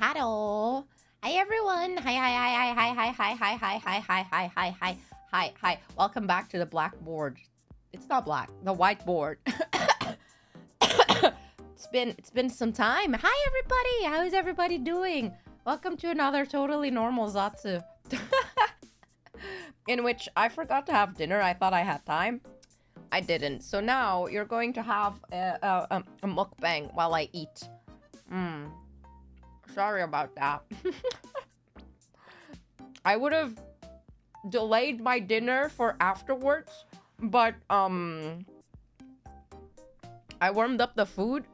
Hello. Hi everyone. Hi. Welcome back to the blackboard. It's not black, the whiteboard. It's been some time. Hi everybody. How is everybody doing? Welcome to another totally normal Zatsu. In which I forgot to have dinner. I thought I had time. I didn't. So now you're going to have a mukbang while I eat. Sorry about that. I would have delayed my dinner for afterwards, but I warmed up the food.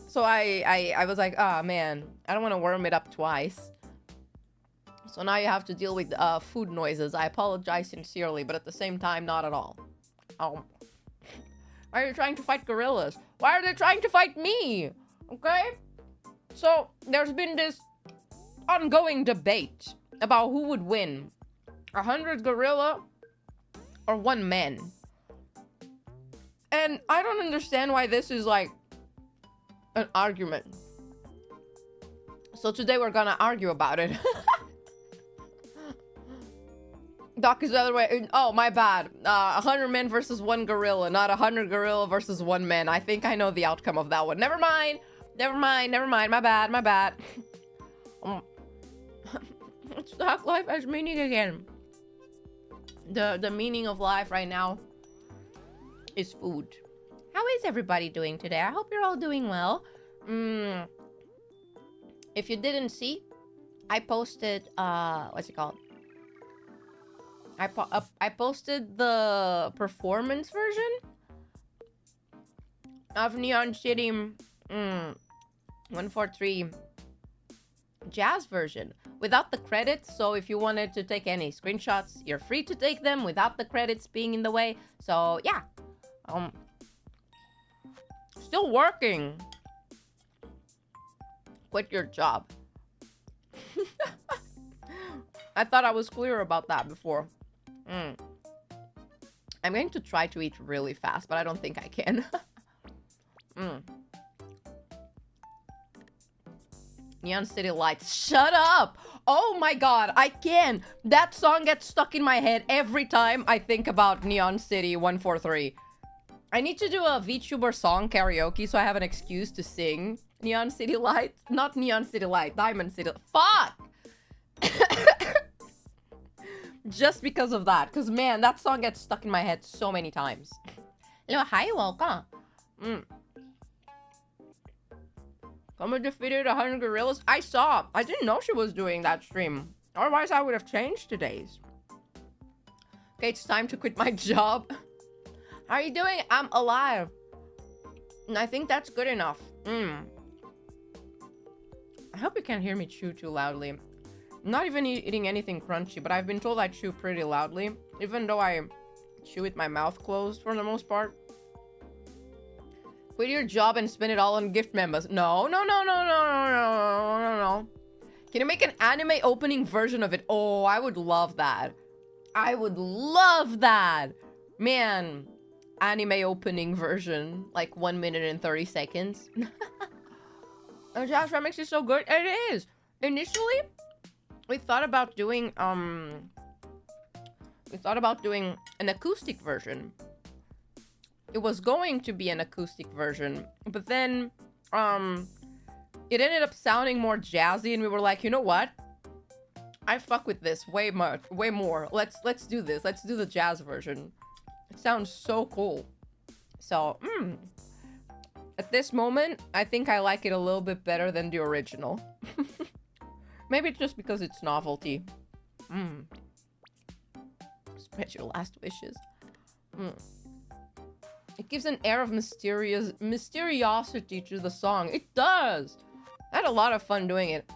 So I was like, ah, man, I don't want to warm it up twice. So now you have to deal with food noises. I apologize sincerely, but at the same time, not at all. Why are you trying to fight gorillas? Why are they trying to fight me? Okay? So, there's been this ongoing debate about who would win. 100 gorilla or 1 man. And I don't understand why this is like an argument. So today we're gonna argue about it. Doc is the other way. Oh, my bad. 100 men versus 1 gorilla, not 100 gorilla versus 1 man. I think I know the outcome of that one. Never mind. My bad. Stock life has meaning again. The meaning of life right now is food. How is everybody doing today? I hope you're all doing well. If you didn't see, I posted what's it called? I posted the performance version of Neon City 143 jazz version without the credits. So if you wanted to take any screenshots, you're free to take them without the credits being in the way. So yeah, still working. Quit your job. I thought I was clear about that before. I'm going to try to eat really fast, but I don't think I can. Neon City Lights. Shut up! Oh my god, I can! That song gets stuck in my head every time I think about Neon City 143. I need to do a VTuber song karaoke so I have an excuse to sing Neon City Lights. Not Neon City Light, Diamond City. Fuck! Just because of that. Because, man, that song gets stuck in my head so many times. Hello, hi, welcome. Someone defeated 100 gorillas. I saw. I didn't know she was doing that stream. Otherwise, I would have changed today's. Okay, it's time to quit my job. How are you doing? I'm alive. And I think that's good enough. I hope you can't hear me chew too loudly. I'm not even eating anything crunchy, but I've been told I chew pretty loudly. Even though I chew with my mouth closed for the most part. Quit your job and spend it all on gift members. No. Can you make an anime opening version of it? Oh, I would love that. I would love that. Man, anime opening version. Like 1 minute and 30 seconds. Oh, Josh, that makes it so good. It is. Initially, we thought about doing, an acoustic version. It was going to be an acoustic version, but then, it ended up sounding more jazzy, and we were like, you know what? I fuck with this way more. Let's do this. Let's do the jazz version. It sounds so cool. So, at this moment, I think I like it a little bit better than the original. Maybe it's just because it's novelty. Spread your last wishes. It gives an air of mysteriosity to the song. It does. I had a lot of fun doing it.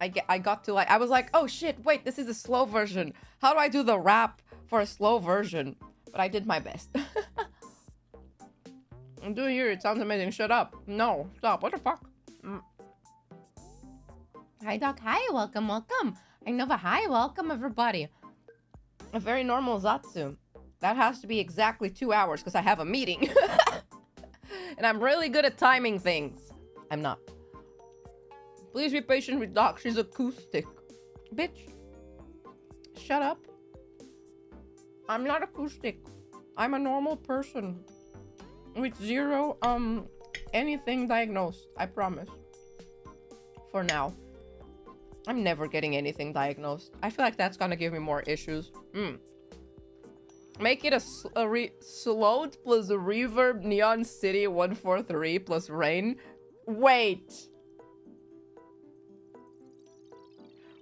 I got to like, I was like, oh shit, wait, this is a slow version. How do I do the rap for a slow version? But I did my best. I'm doing here. It sounds amazing. Shut up. No, stop. What the fuck? Hi, Doc. Hi, welcome. Hi, Nova. Hi, welcome, everybody. A very normal Zatsu. That has to be exactly 2 hours because I have a meeting. And I'm really good at timing things. I'm not. Please be patient with Doc. She's acoustic. Bitch. Shut up. I'm not acoustic. I'm a normal person. With zero, anything diagnosed. I promise. For now. I'm never getting anything diagnosed. I feel like that's gonna give me more issues. Make it a slowed plus a reverb Neon City 143 plus rain. Wait.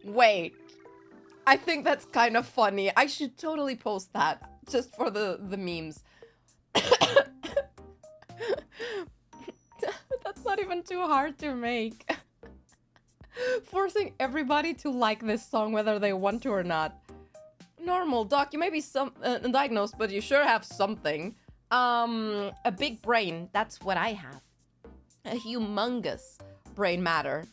Wait. I think that's kind of funny. I should totally post that. Just for the memes. That's not even too hard to make. Forcing everybody to like this song whether they want to or not. Normal, Doc, you may be diagnosed, but you sure have something. A big brain. That's what I have. A humongous brain matter.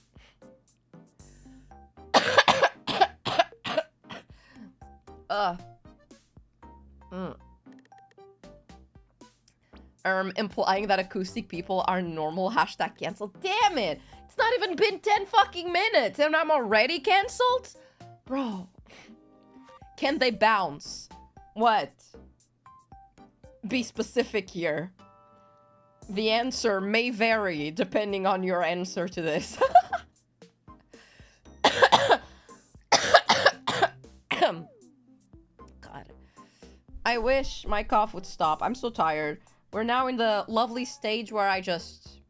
Implying that acoustic people are normal. Hashtag cancel. Damn it! It's not even been 10 fucking minutes and I'm already canceled? Bro. Can they bounce? What? Be specific here. The answer may vary depending on your answer to this. God. I wish my cough would stop. I'm so tired. We're now in the lovely stage where I just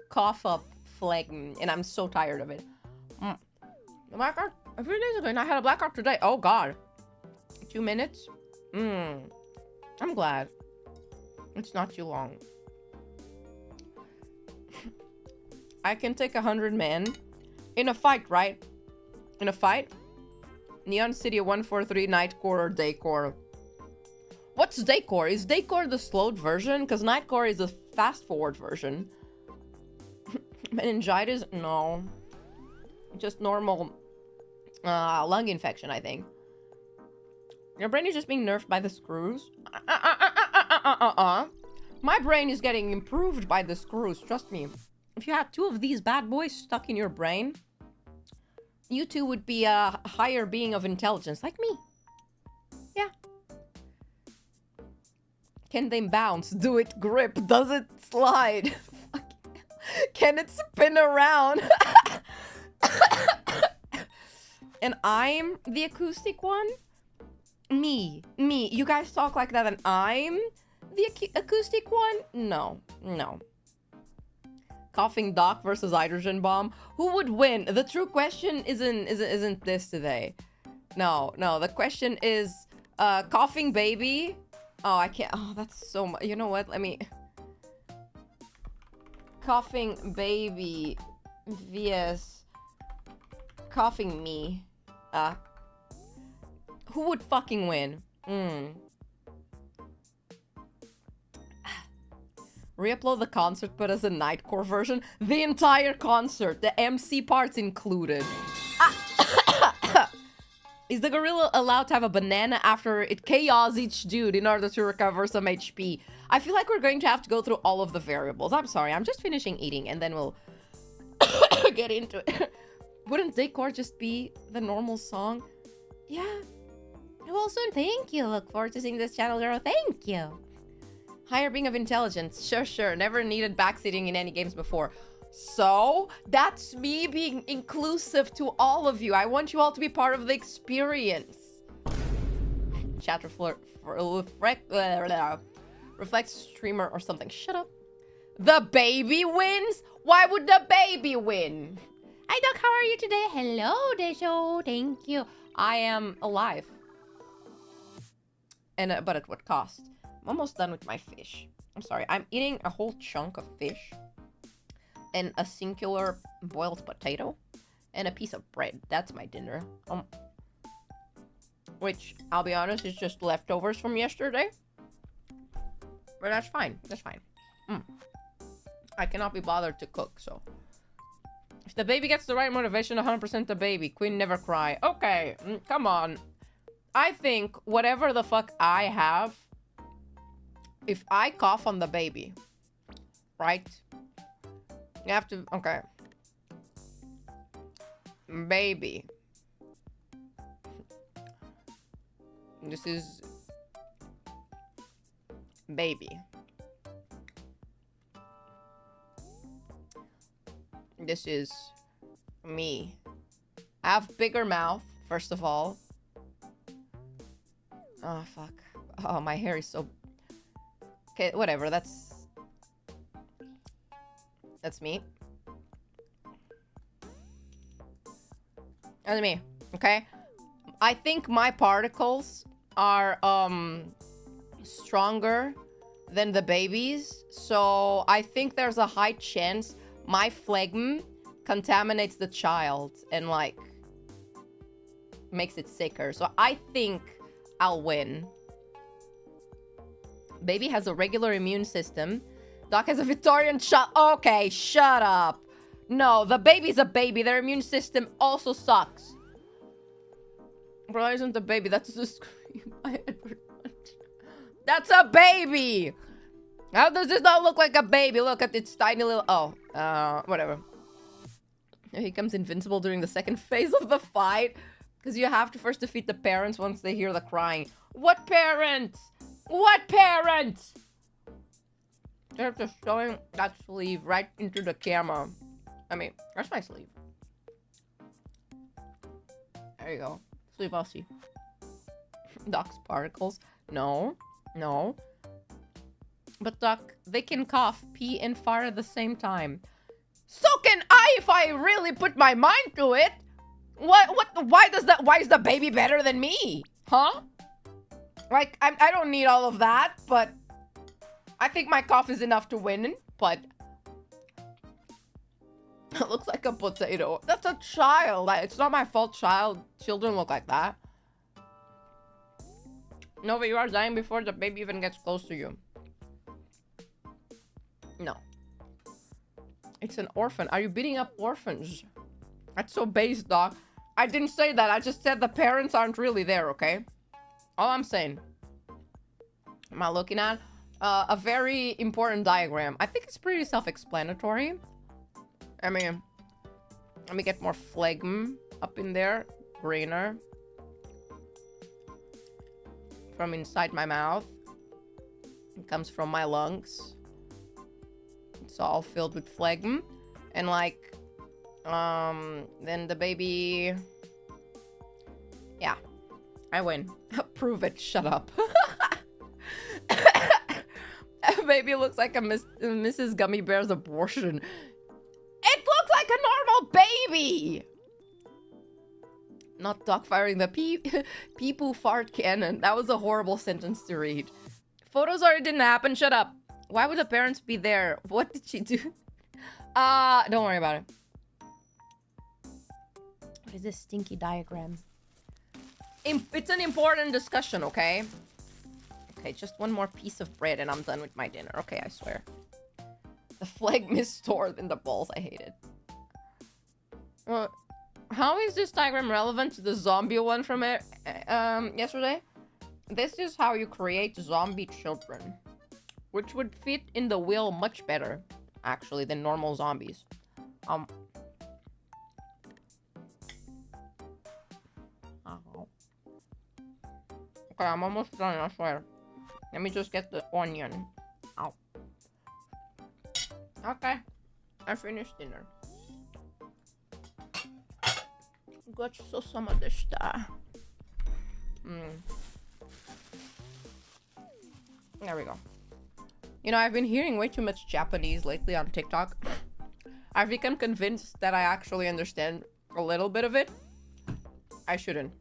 cough up phlegm, and I'm so tired of it. Blackout? A few days ago, and I had a blackout today. Oh, God. 2 minutes? I'm glad. It's not too long. I can take 100 men. In a fight, right? In a fight? Neon City 143, Nightcore or Daycore? What's Daycore? Is Daycore the slowed version? Because Nightcore is the fast-forward version. Meningitis? No. Just normal lung infection, I think. Your brain is just being nerfed by the screws? My brain is getting improved by the screws, trust me. If you had 2 of these bad boys stuck in your brain, you 2 would be a higher being of intelligence, like me. Yeah. Can they bounce? Do it grip? Does it slide? Can it spin around? And I'm the acoustic one? Me. You guys talk like that and I'm the acoustic one? No. Coughing Doc versus Hydrogen Bomb. Who would win? The true question isn't this today. No. The question is, Coughing Baby. Oh, I can't. Oh, that's so much. You know what? Let me. Coughing Baby vs. Coughing Me. Who would fucking win? Re-upload the concert, but as a Nightcore version. The entire concert, the MC parts included. Is the gorilla allowed to have a banana after it chaos each dude in order to recover some HP? I feel like we're going to have to go through all of the variables. I'm sorry, I'm just finishing eating and then we'll get into it. Wouldn't Decor just be the normal song? Yeah. Well, soon, thank you. Look forward to seeing this channel, girl. Thank you. Higher being of intelligence. Sure. Never needed backseating in any games before. So, that's me being inclusive to all of you. I want you all to be part of the experience. Chat reflects streamer or something. Shut up. The baby wins? Why would the baby win? Hi, Doc. How are you today? Hello, Desho. Thank you. I am alive. And but at what cost? I'm almost done with my fish. I'm sorry. I'm eating a whole chunk of fish. And a singular boiled potato. And a piece of bread. That's my dinner. Which, I'll be honest, is just leftovers from yesterday. But that's fine. That's fine. I cannot be bothered to cook, so. If the baby gets the right motivation, 100% the baby. Queen never cry. Okay, come on. I think whatever the fuck I have, if I cough on the baby, right? You have to... Okay. Baby. This is... Baby. This is... me. I have bigger mouth, first of all. Oh, fuck. Oh, my hair is so... Okay, whatever, that's me. That's me, okay? I think my particles are, stronger than the baby's. So I think there's a high chance my phlegm contaminates the child and, like, makes it sicker. So I think I'll win. Baby has a regular immune system. Doc has a Victorian child. Okay, shut up. No, the baby's a baby. Their immune system also sucks. Bro, isn't a baby. That's a scream. That's a baby. How does this not look like a baby? Look at its tiny little... Oh, whatever. He becomes invincible during the second phase of the fight. Because you have to first defeat the parents once they hear the crying. What parents? What parents? You have to showing that sleeve right into the camera. I mean, that's my sleeve. There you go. Sleeve, I'll see. Doc's particles. No. No. But Doc, they can cough, pee, and fart at the same time. So can I if I really put my mind to it. Why is the baby better than me? Huh? Like, I don't need all of that, but I think my cough is enough to win, but it looks like a potato. That's a child. It's not my fault children look like that. Nova, you are dying before the baby even gets close to you. No. It's an orphan. Are you beating up orphans? That's so base, Doc. I didn't say that. I just said the parents aren't really there, okay? All I'm saying. Am I looking at? A very important diagram. I think it's pretty self-explanatory. I mean, let me get more phlegm up in there. Greener. From inside my mouth. It comes from my lungs. It's all filled with phlegm. And like, then the baby... Yeah. I win. Prove it. Shut up. Baby looks like a Mrs. Gummy Bear's abortion. It looks like a normal baby! Not Doc firing the pee-poo fart cannon. That was a horrible sentence to read. Photos already didn't happen. Shut up. Why would the parents be there? What did she do? Don't worry about it. What is this stinky diagram? It's an important discussion, okay? Okay, just one more piece of bread and I'm done with my dinner. Okay, I swear. The phlegm is stored in the balls. I hate it. How is this diagram relevant to the zombie one from yesterday? This is how you create zombie children. Which would fit in the will much better, actually, than normal zombies. Oh. Okay, I'm almost done, I swear. Let me just get the onion. Ow. Okay. I finished dinner. Gochiso sama deshita. There we go. You know, I've been hearing way too much Japanese lately on TikTok. I've become convinced that I actually understand a little bit of it. I shouldn't.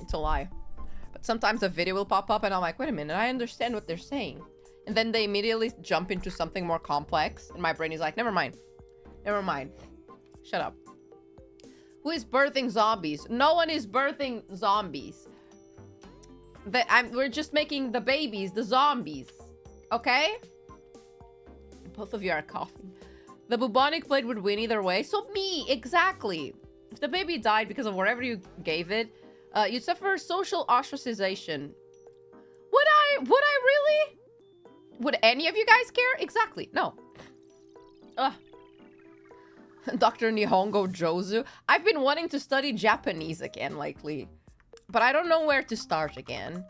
It's a lie. But sometimes a video will pop up and I'm like, wait a minute, I understand what they're saying. And then they immediately jump into something more complex. And my brain is like, never mind. Never mind. Shut up. Who is birthing zombies? No one is birthing zombies. We're just making the babies, the zombies. Okay? Both of you are coughing. The bubonic plague would win either way. So me, exactly. If the baby died because of whatever you gave it, you'd suffer social ostracization. Would I really? Would any of you guys care? Exactly. No. Ugh. Dr. Nihongo Jozu. I've been wanting to study Japanese again lately, but I don't know where to start again.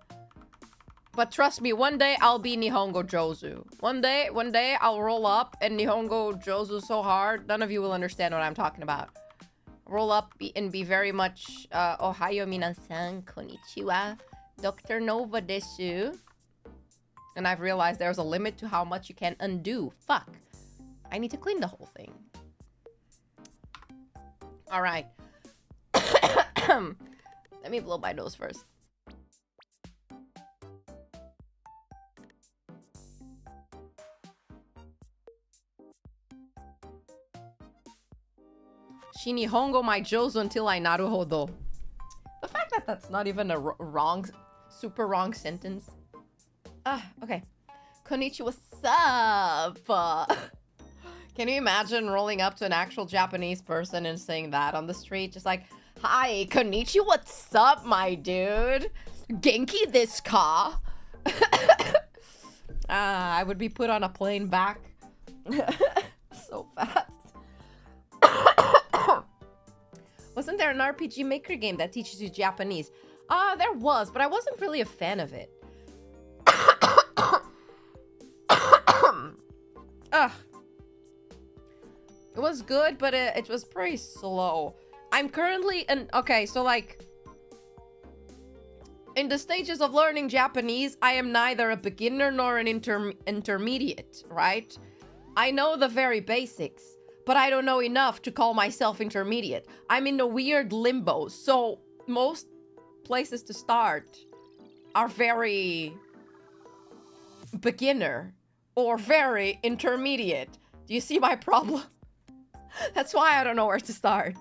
But trust me, one day I'll be Nihongo Jozu. One day I'll roll up and Nihongo Jozu so hard, none of you will understand what I'm talking about. Roll up and be very much, Ohayo minasan, konnichiwa, Dr.NOVA desu. And I've realized there's a limit to how much you can undo. Fuck. I need to clean the whole thing. All right. Let me blow my nose first. Shinihongo mai Jozu until I naruhodo. The fact that that's not even a super wrong sentence. Okay. Konnichiwa, what's up? Can you imagine rolling up to an actual Japanese person and saying that on the street? Just like, hi, konnichiwa, what's up, my dude? Genki desu ka? I would be put on a plane back so fast. Wasn't there an RPG Maker game that teaches you Japanese? There was, but I wasn't really a fan of it. Ugh. It was good, but it was pretty slow. I'm currently okay, so like in the stages of learning Japanese, I am neither a beginner nor an intermediate, right? I know the very basics, but I don't know enough to call myself intermediate. I'm in a weird limbo, so most places to start are very beginner or very intermediate. Do you see my problem? That's why I don't know where to start.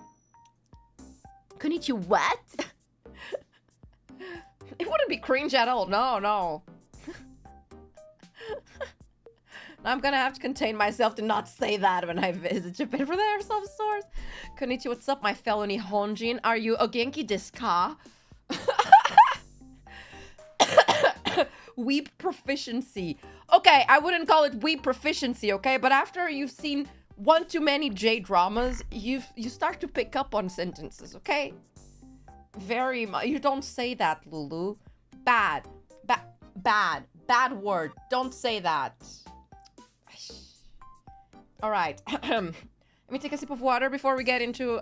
Konnichiwa, what? It wouldn't be cringe at all. No, no. I'm gonna have to contain myself to not say that when I visit Japan for their self stores. Konnichiwa, what's up, my fellow Nihonjin? Are you o genki desu ka? Weeb proficiency. Okay, I wouldn't call it weeb proficiency, okay? But after you've seen one too many J-dramas, you start to pick up on sentences, okay? Very much. You don't say that, Lulu. Bad. Bad word. Don't say that. All right. Let me take a sip of water before we get into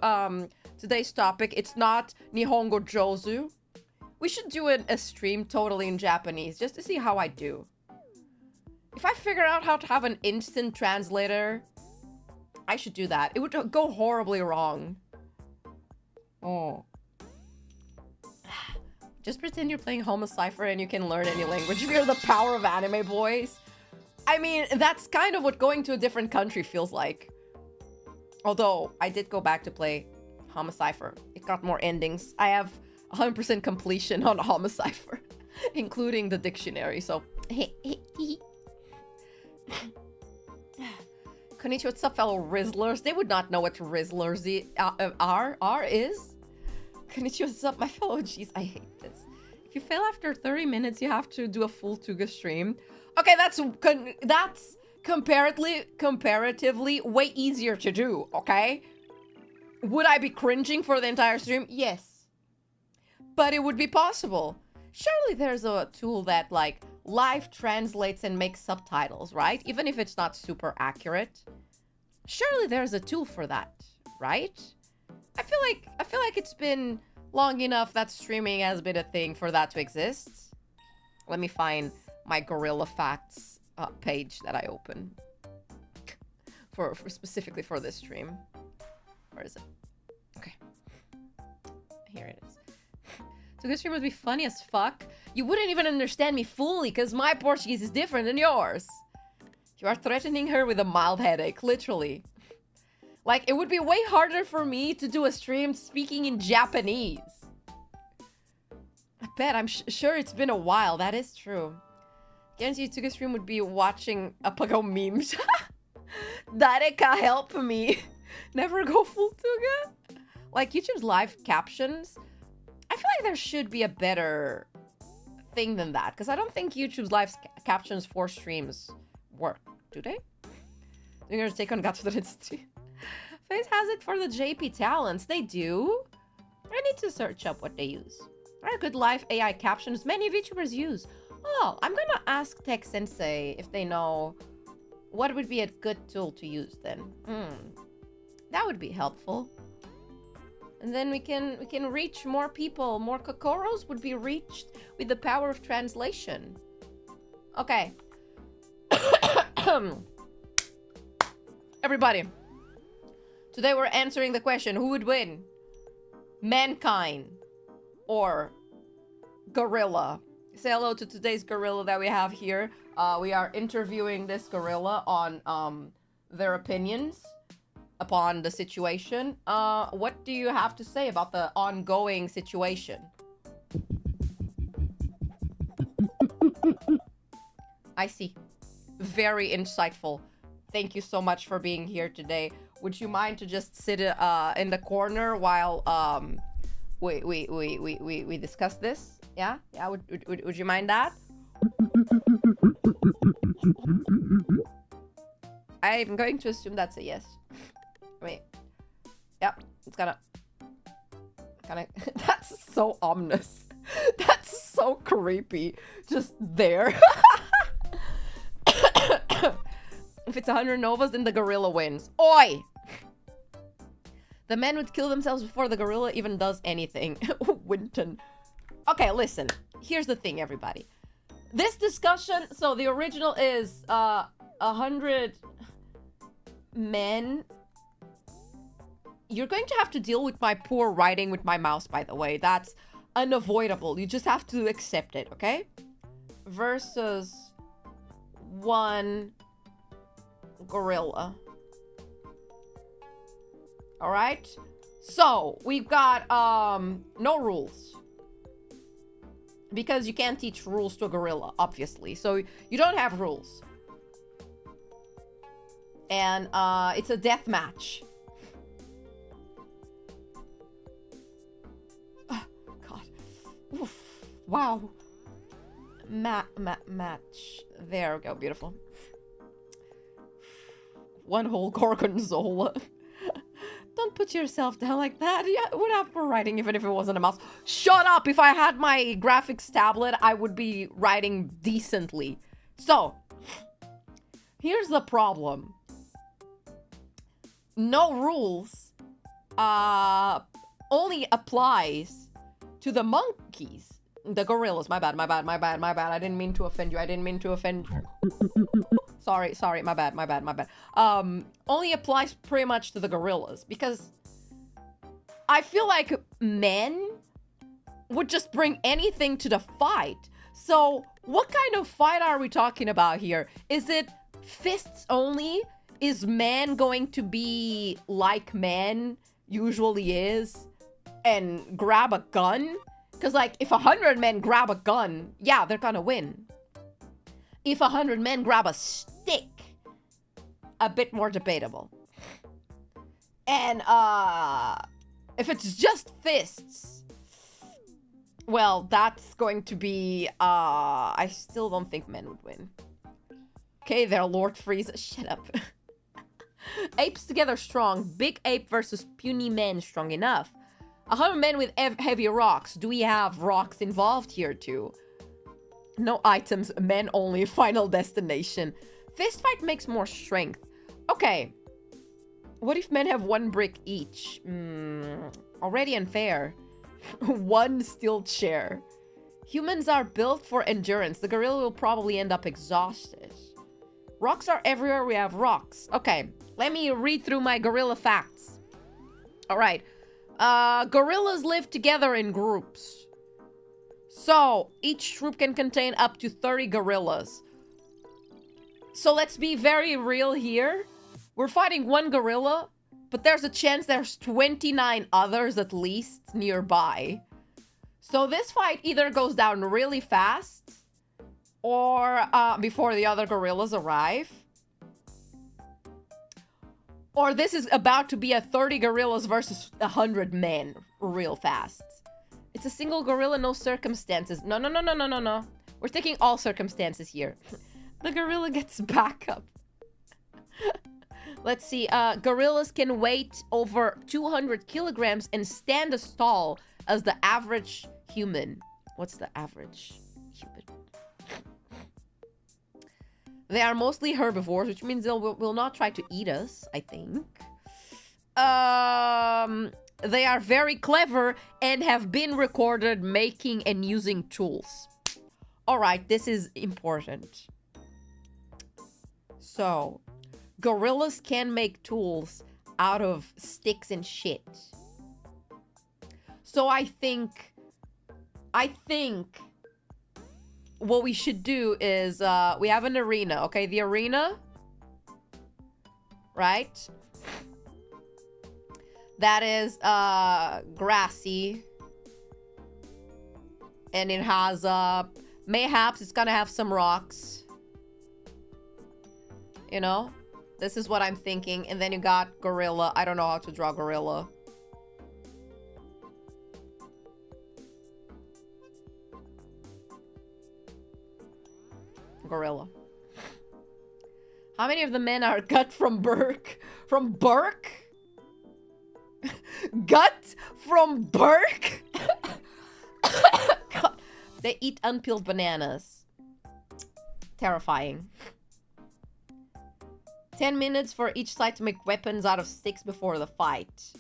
today's topic. It's not Nihongo Jozu. We should do a stream totally in Japanese just to see how I do. If I figure out how to have an instant translator, I should do that. It would go horribly wrong. Oh. Just pretend you're playing Homocipher and you can learn any language. You're the power of anime, boys. I mean, that's kind of what going to a different country feels like. Although, I did go back to play Homocipher. It got more endings. I have 100% completion on Homocipher, including the dictionary, so... Konnichiwa, what's up, fellow Rizzlers? They would not know what Rizzlers is. Konnichiwa, what's up, my fellow G's? I hate this. If you fail after 30 minutes, you have to do a full Tuga stream. Okay, that's comparatively way easier to do, okay? Would I be cringing for the entire stream? Yes. But it would be possible. Surely there's a tool that, like, live translates and makes subtitles, right? Even if it's not super accurate. Surely there's a tool for that, right? I feel like it's been long enough that streaming has been a thing for that to exist. Let me find my Gorilla Facts page that I open for specifically for this stream. Where is it? Okay, here it is. So this stream would be funny as fuck. You wouldn't even understand me fully because my Portuguese is different than yours. You are threatening her with a mild headache, literally. Like, it would be way harder for me to do a stream speaking in Japanese. I bet, I'm sure it's been a while, that is true. Guarantee Tuga stream would be watching Apago memes. Dareka, help me. Never go full Tuga. Like, YouTube's live captions, I feel like there should be a better thing than that. Because I don't think YouTube's live captions for streams work. Do they? You're gonna take on Godfather Institute. Face has it for the JP talents. They do. I need to search up what they use. A good live AI captions many VTubers use. Oh, I'm gonna ask Tech Sensei if they know what would be a good tool to use then. That would be helpful. And then we can reach more people. More Kokoros would be reached with the power of translation. Okay. Everybody. Today we're answering the question, who would win? Mankind or gorilla? Say hello to today's gorilla that we have here. We are interviewing this gorilla on their opinions upon the situation. What do you have to say about the ongoing situation? I see. Very insightful. Thank you so much for being here today. Would you mind to just sit in the corner while we discuss this? Yeah? Yeah, would you mind that? I'm going to assume that's a yes. Wait. Yep, it's gonna that's so ominous. That's so creepy. Just there. If it's 100 Novas, then the gorilla wins. Oi! The men would kill themselves before the gorilla even does anything. Winton. Okay, listen. Here's the thing, everybody. This discussion, so the original is 100 men. You're going to have to deal with my poor writing with my mouse, by the way. That's unavoidable. You just have to accept it, okay? Versus 1 gorilla. All right, so we've got no rules because you can't teach rules to a gorilla, obviously, so you don't have rules. And it's a death match. Oh, God. Oof. Wow. Match. There we go. Beautiful. 1 whole gorgonzola. Don't put yourself down like that. Yeah, it would have for writing even if it wasn't a mouse. Shut up! If I had my graphics tablet, I would be writing decently. So, here's the problem. No rules only applies to the monkeys. The gorillas. My bad. I didn't mean to offend you. Sorry, my bad. Only applies pretty much to the gorillas because I feel like men would just bring anything to the fight. So what kind of fight are we talking about here? Is it fists only? Is man going to be like man usually is and grab a gun? Because like if 100 men grab a gun, yeah, they're gonna win. If 100 men grab a stick, a bit more debatable. And if it's just fists, well, that's going to be I still don't think men would win. Okay, they're Lord Frieza. Shut up. Apes together strong. Big ape versus puny men strong enough. 100 men with heavy rocks. Do we have rocks involved here too? No items, men only, final destination. Fist fight makes more strength. Okay. What if men have 1 brick each? Already unfair. 1 steel chair. Humans are built for endurance. The gorilla will probably end up exhausted. Rocks are everywhere. We have rocks. Okay. Let me read through my gorilla facts. All right. Gorillas live together in groups. So, each troop can contain up to 30 gorillas. So let's be very real here. We're fighting 1 gorilla, but there's a chance there's 29 others at least nearby. So this fight either goes down really fast or before the other gorillas arrive. Or this is about to be a 30 gorillas versus 100 men real fast. It's a single gorilla, no circumstances. No. We're taking all circumstances here. The gorilla gets backup. Let's see. Gorillas can weight over 200 kilograms and stand as tall as the average human. What's the average human? They are mostly herbivores, which means they will not try to eat us, I think. They are very clever and have been recorded making and using tools. All right, this is important. So, gorillas can make tools out of sticks and shit. So I think what we should do is, we have an arena, okay? The arena, right? That is, grassy. And it has, mayhaps it's gonna have some rocks. You know? This is what I'm thinking. And then you got gorilla. I don't know how to draw gorilla. Gorilla. How many of the men are gut from Burke? From Burke? Gut from Burke? God. They eat unpeeled bananas. Terrifying. 10 minutes for each side to make weapons out of sticks before the fight.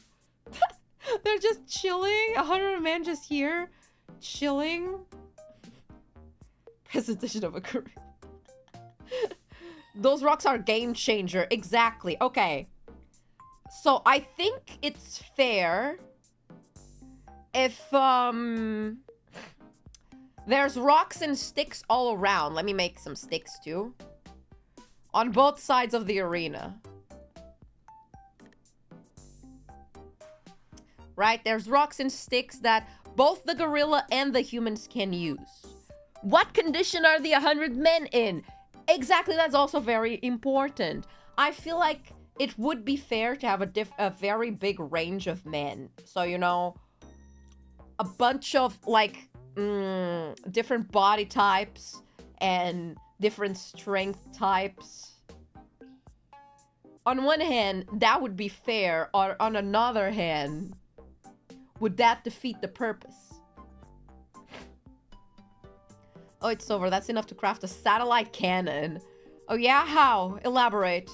They're just chilling. 100 men just here. Chilling. Presentation of a career. Those rocks are game changer. Exactly. Okay. So I think it's fair if there's rocks and sticks all around. Let me make some sticks too. On both sides of the arena. Right? There's rocks and sticks that both the gorilla and the humans can use. What condition are the 100 men in? Exactly, that's also very important. I feel like it would be fair to have a very big range of men. So, you know, a bunch of, like, different body types and different strength types. On one hand, that would be fair. Or on another hand, would that defeat the purpose? Oh, it's over. That's enough to craft a satellite cannon. Oh yeah? How? Elaborate.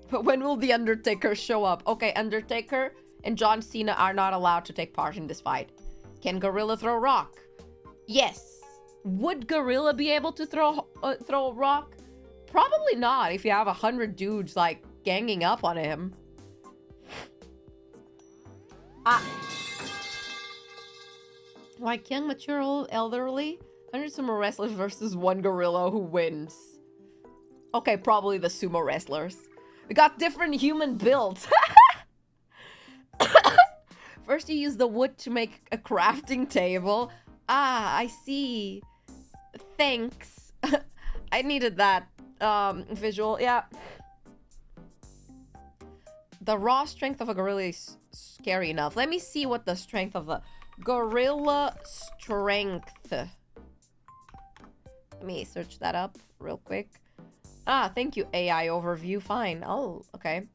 But when will the Undertaker show up? Okay, Undertaker and John Cena are not allowed to take part in this fight. Can Gorilla throw rock? Yes. Would Gorilla be able to throw a rock? Probably not if you have 100 dudes, like, ganging up on him. Like young, mature, elderly? 100 sumo wrestlers versus one gorilla, who wins? Okay, probably the sumo wrestlers. We got different human builds. First you use the wood to make a crafting table. Ah, I see. Thanks. I needed that visual, yeah. The raw strength of a gorilla is scary enough. Let me see what the strength of a gorilla strength. Let me search that up real quick. Ah, thank you, AI overview. Fine. Oh, okay.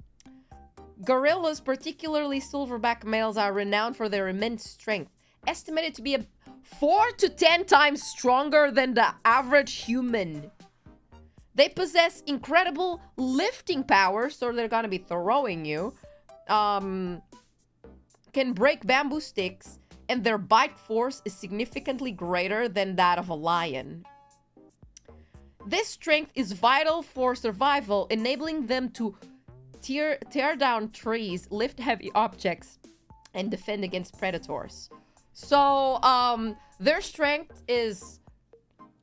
Gorillas, particularly silverback males, are renowned for their immense strength. Estimated to be 4 to 10 times stronger than the average human. They possess incredible lifting power, so they're gonna be throwing you. Can break bamboo sticks, and their bite force is significantly greater than that of a lion. This strength is vital for survival, enabling them to tear down trees, lift heavy objects, and defend against predators. So, their strength is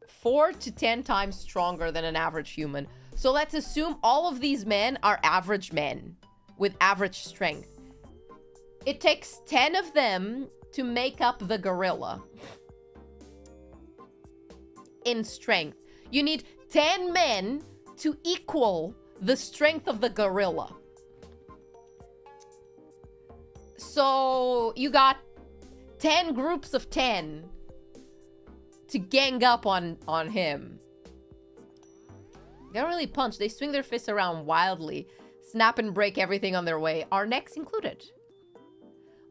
4 to 10 times stronger than an average human. So let's assume all of these men are average men with average strength. It takes 10 of them to make up the gorilla in strength. You need 10 men to equal the strength of the gorilla. So you got 10 groups of 10 to gang up on him. They don't really punch. They swing their fists around wildly. snap and break everything on their way, our necks included.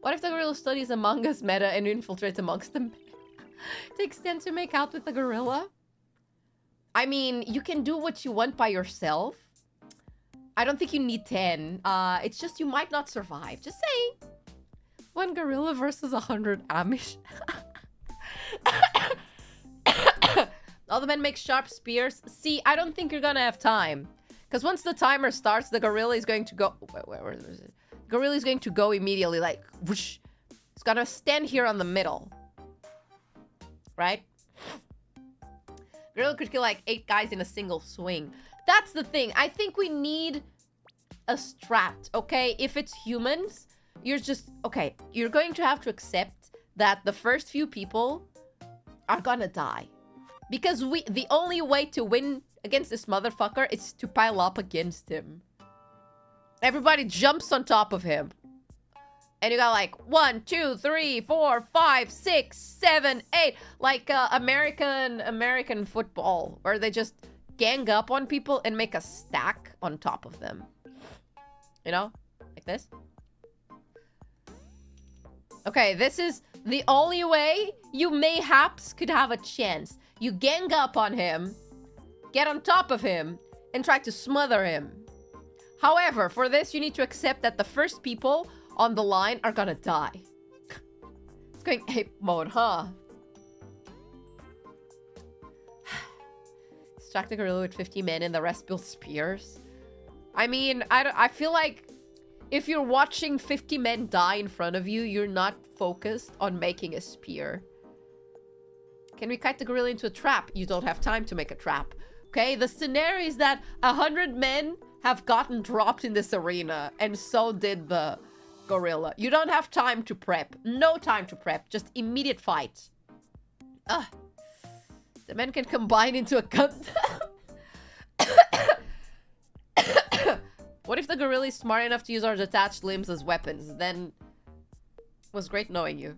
What if the gorilla studies Among Us meta and infiltrates amongst them? Takes 10 to make out with the gorilla? I mean, you can do what you want by yourself. I don't think you need 10. It's just you might not survive. Just say. One gorilla versus 100 Amish. All the men make sharp spears. See, I don't think you're gonna have time. Because once the timer starts, the gorilla is going to go... Where is it? The gorilla is going to go immediately, like... Whoosh. It's gonna stand here on the middle. Right? Gorilla could kill like 8 guys in a single swing. That's the thing. I think we need a strat, okay? If it's humans, you're just... Okay, you're going to have to accept that the first few people are gonna die. Because the only way to win against this motherfucker is to pile up against him. Everybody jumps on top of him. And you got like 1, 2, 3, 4, 5, 6, 7, 8. Like American football. Where they just gang up on people and make a stack on top of them. You know? Like this. Okay, this is the only way you mayhaps could have a chance. You gang up on him, get on top of him, and try to smother him. However, for this, you need to accept that the first people on the line are gonna die. It's going ape mode, huh? Distract the gorilla with 50 men and the rest build spears. I mean, I feel like if you're watching 50 men die in front of you, you're not focused on making a spear. Can we kite the gorilla into a trap? You don't have time to make a trap. Okay, the scenario is that 100 men have gotten dropped in this arena, and so did the gorilla. You don't have time to prep. No time to prep. Just immediate fight. The men can combine into a gun. What if the gorilla is smart enough to use our detached limbs as weapons? Then it was great knowing you.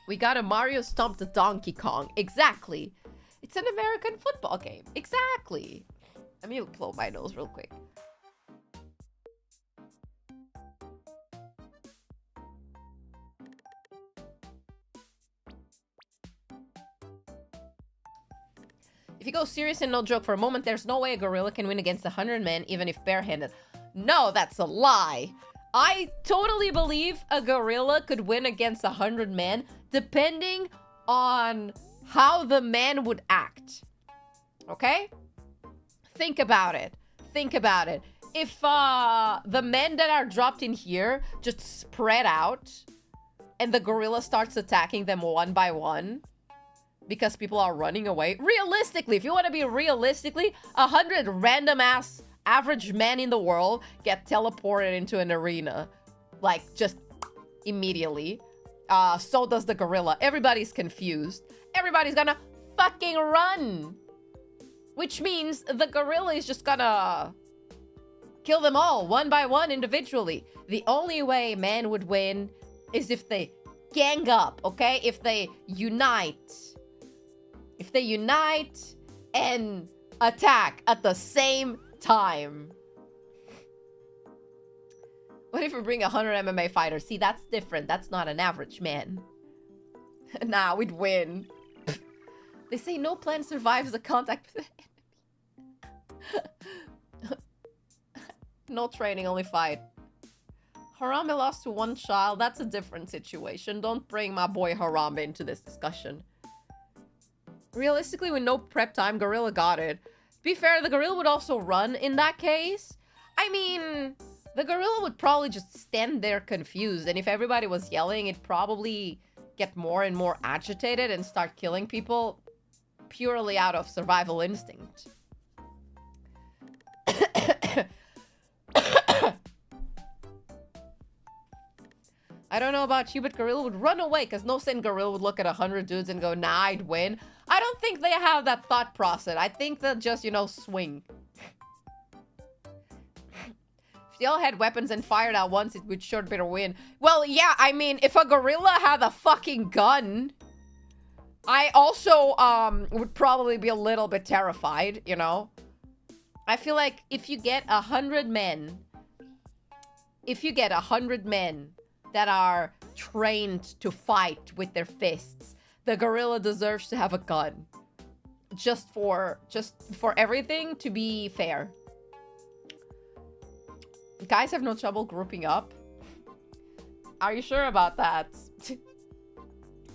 We got a Mario stomp the Donkey Kong. Exactly. It's an American football game. Exactly. Let me blow my nose real quick. If you go serious and no joke for a moment, there's no way a gorilla can win against 100 men, even if barehanded. No, that's a lie. I totally believe a gorilla could win against 100 men, depending on how the man would act. Okay? Think about it. Think about it. If the men that are dropped in here just spread out and the gorilla starts attacking them one by one because people are running away. Realistically, if you want to be realistically, 100 random ass average men in the world get teleported into an arena. Like, just immediately. So does the gorilla. Everybody's confused. Everybody's gonna fucking run. Which means the gorilla is just gonna kill them all, one by one, individually. The only way man would win is if they gang up, okay? If they unite. If they unite and attack at the same time. What if we bring 100 MMA fighters? See, that's different. That's not an average man. Nah, we'd win. They say no plan survives the contact with the enemy. No training, only fight. Harambe lost to one child. That's a different situation. Don't bring my boy Harambe into this discussion. Realistically, with no prep time, gorilla got it. To be fair, the gorilla would also run in that case. I mean, the gorilla would probably just stand there confused. And if everybody was yelling, it'd probably get more and more agitated and start killing people purely out of survival instinct. I don't know about you, but gorilla would run away because no sane gorilla would look at 100 dudes and go, nah, I'd win. I don't think they have that thought process. I think they'll just, you know, swing. If they all had weapons and fired at once, it would sure better win. Well, yeah, I mean, if a gorilla had a fucking gun, I also would probably be a little bit terrified, you know? I feel like if you get 100 men, that are trained to fight with their fists, the gorilla deserves to have a gun. Just for everything to be fair. Guys have no trouble grouping up. Are you sure about that?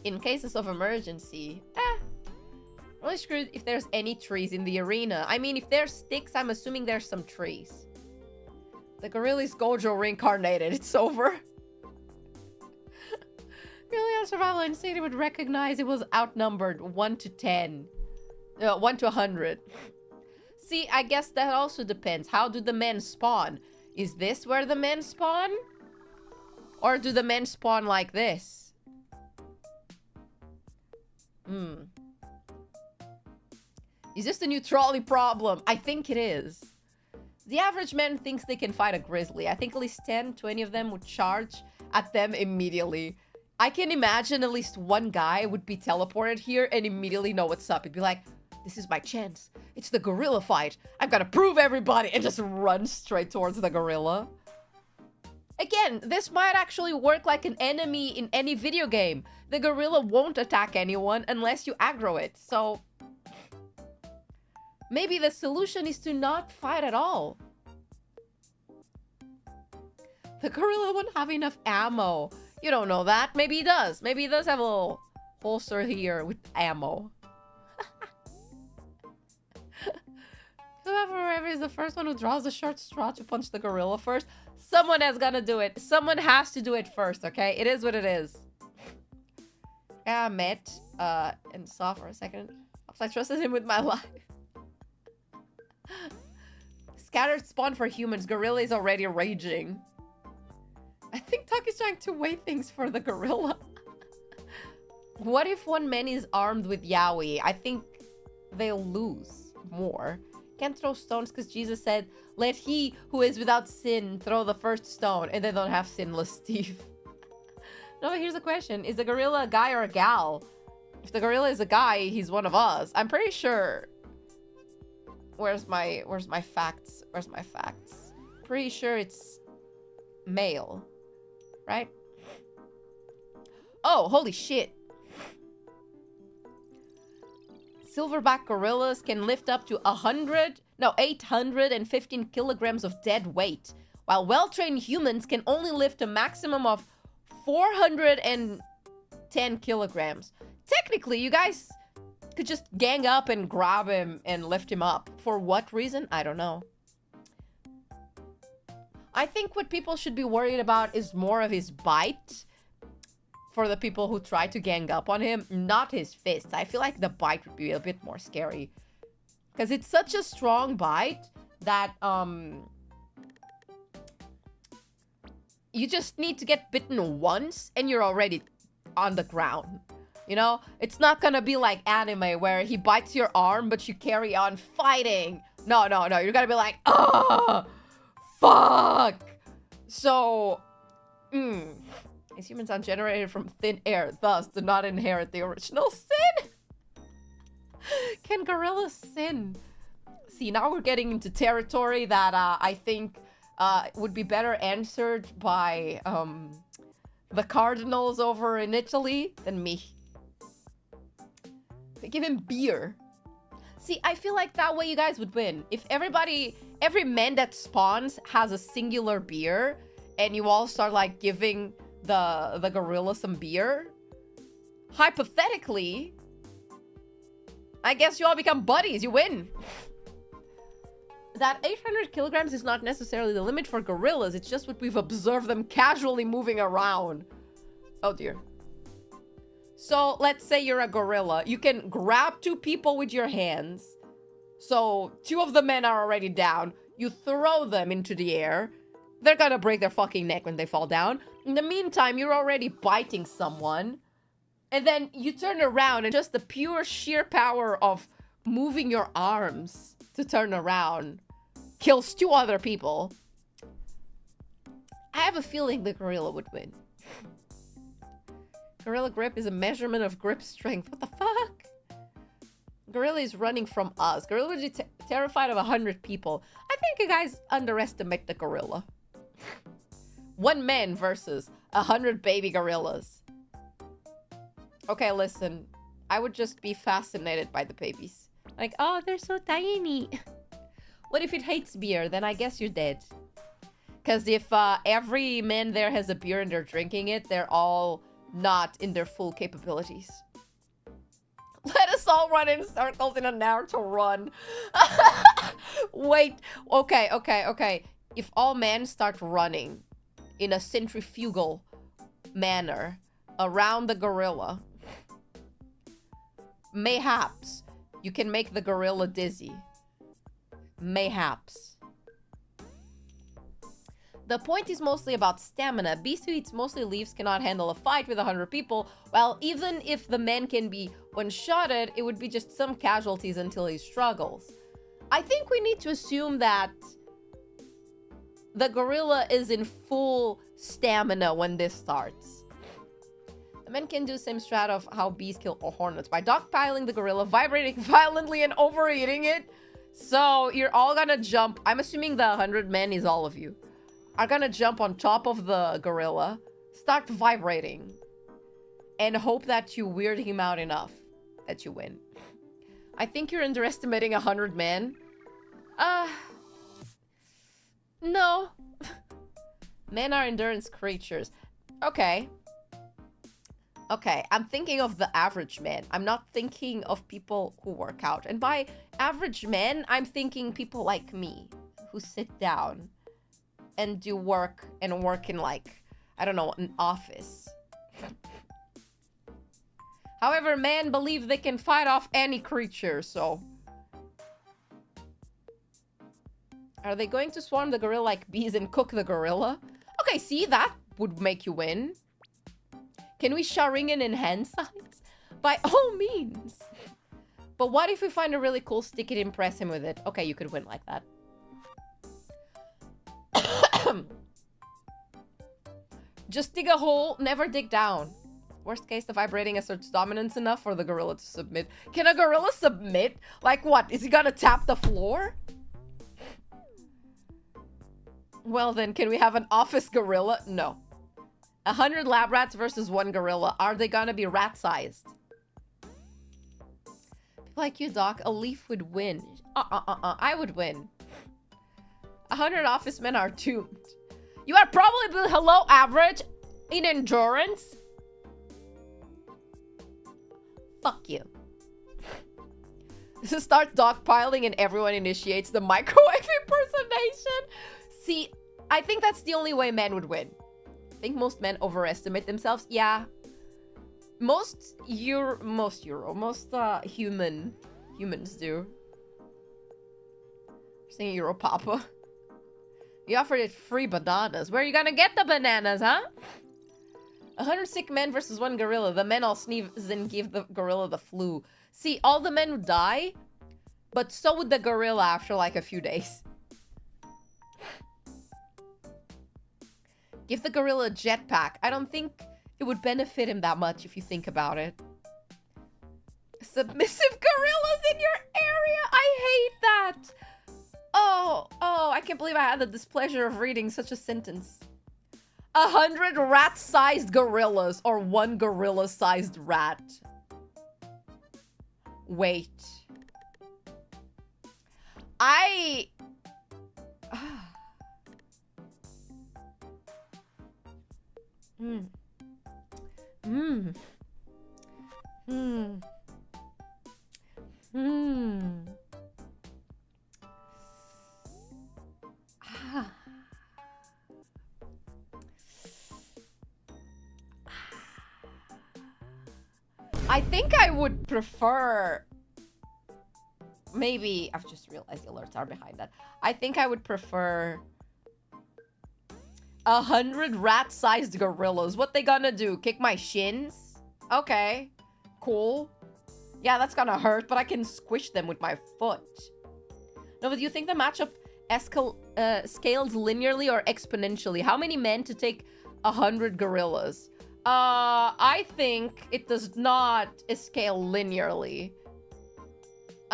In cases of emergency, really screwed if there's any trees in the arena. I mean, if there's sticks, I'm assuming there's some trees. The gorilla's Gojo reincarnated. It's over. Really, on survival instinct, it would recognize it was outnumbered 1 to 10. 1 to 100. See, I guess that also depends. How do the men spawn? Is this where the men spawn? Or do the men spawn like this? Is this the new trolley problem? I think it is. The average man thinks they can fight a grizzly. I think at least 10, 20 of them would charge at them immediately. I can imagine at least one guy would be teleported here and immediately know what's up. He'd be like, this is my chance. It's the gorilla fight. I've got to prove everybody, and just run straight towards the gorilla. Again, this might actually work like an enemy in any video game. The gorilla won't attack anyone unless you aggro it. So maybe the solution is to not fight at all. The gorilla won't have enough ammo. You don't know that. Maybe he does. Maybe he does have a little holster here with ammo. Whoever is the first one who draws the short straw to punch the gorilla first. Someone has got to do it. Someone has to do it first, okay? It is what it is. Yeah, I met and saw for a second. I trusted him with my life. Scattered spawn for humans. Gorilla is already raging. I think Tuck is trying to weigh things for the gorilla. What if one man is armed with yaoi? I think they'll lose more. Can't throw stones because Jesus said, let he who is without sin throw the first stone, and they don't have sinless Steve. No, but here's the question. Is the gorilla a guy or a gal? If the gorilla is a guy, he's one of us. I'm pretty sure. Where's my facts? Where's my facts? Pretty sure it's male. Right? Oh, holy shit. Silverback gorillas can lift up to 815 kilograms of dead weight, while well-trained humans can only lift a maximum of 410 kilograms. Technically, you guys could just gang up and grab him and lift him up. For what reason? I don't know. I think what people should be worried about is more of his bite for the people who try to gang up on him, not his fists. I feel like the bite would be a bit more scary. Because it's such a strong bite that, you just need to get bitten once and you're already on the ground. You know? It's not gonna be like anime where he bites your arm but you carry on fighting. No. You're gonna be like, ah! Fuck! So, These humans are generated from thin air, thus do not inherit the original sin. Can gorillas sin? See, now we're getting into territory that I think would be better answered by the cardinals over in Italy than me. They give him beer. See, I feel like that way you guys would win. If every man that spawns has a singular beer, and you all start like giving the gorilla some beer, hypothetically, I guess you all become buddies. You win. That 800 kilograms is not necessarily the limit for gorillas. It's just what we've observed them casually moving around. Oh dear. So let's say you're a gorilla. You can grab 2 people with your hands. So 2 of the men are already down. You throw them into the air. They're gonna break their fucking neck when they fall down. In the meantime, you're already biting someone. And then you turn around and just the pure sheer power of moving your arms to turn around kills 2 other people. I have a feeling the gorilla would win. Gorilla grip is a measurement of grip strength. What the fuck? Gorilla is running from us. Gorilla would Terrified of 100 people. I think you guys underestimate the gorilla. One man versus 100 baby gorillas. Okay, listen. I would just be fascinated by the babies. Like, oh, they're so tiny. What if it hates beer? Then I guess you're dead. Because if every man there has a beer and they're drinking it, they're all not in their full capabilities. Let us all run in circles in an hour to run. Wait. Okay. If all men start running in a centrifugal manner around the gorilla, mayhaps you can make the gorilla dizzy. Mayhaps. The point is mostly about stamina. Beast who eats mostly leaves cannot handle a fight with 100 people, while even if the man can be one-shotted, it would be just some casualties until he struggles. I think we need to assume that the gorilla is in full stamina when this starts. The men can do same strat of how bees kill hornets by dogpiling the gorilla, vibrating violently and overeating it. So you're all gonna jump. I'm assuming the 100 men is all of you. Are gonna jump on top of the gorilla, start vibrating, and hope that you weird him out enough that you win. I think you're underestimating 100 men. No. Men are endurance creatures. Okay, I'm thinking of the average man. I'm not thinking of people who work out. And by average men, I'm thinking people like me, who sit down and do work and work in, like, I don't know, an office. However, men believe they can fight off any creature, so... Are they going to swarm the gorilla like bees and cook the gorilla? Okay, see, that would make you win. Can we Sharingan enhance signs? By all means. But what if we find a really cool stick and impress him with it? Okay, you could win like that. Just dig a hole, never dig down. Worst case, the vibrating asserts dominance enough for the gorilla to submit. Can a gorilla submit? Like what? Is he gonna tap the floor? Well then, can we have an office gorilla? No. 100 lab rats versus 1 gorilla. Are they gonna be rat-sized? People like you, Doc. A leaf would win. I would win. 100 office men are doomed. You are probably below average in endurance. Fuck you. Start dogpiling and everyone initiates the microwave impersonation. See, I think that's the only way men would win. I think most men overestimate themselves. Yeah. Most humans do. Saying Euro Papa. You offered it free bananas. Where are you gonna get the bananas, huh? 100 sick men versus 1 gorilla. The men all sneeze and give the gorilla the flu. See, all the men would die, but so would the gorilla after like a few days. Give the gorilla a jetpack. I don't think it would benefit him that much if you think about it. Submissive gorillas in your area? I hate that. Oh, I can't believe I had the displeasure of reading such a sentence. 100 rat-sized gorillas or 1 gorilla-sized rat. Wait. I think I would prefer... Maybe... I've just realized the alerts are behind that. I think I would prefer... 100 rat-sized gorillas. What they gonna do? Kick my shins? Okay. Cool. Yeah, that's gonna hurt, but I can squish them with my foot. No, but do you think the matchup scales linearly or exponentially? How many men to take 100 gorillas? I think it does not scale linearly.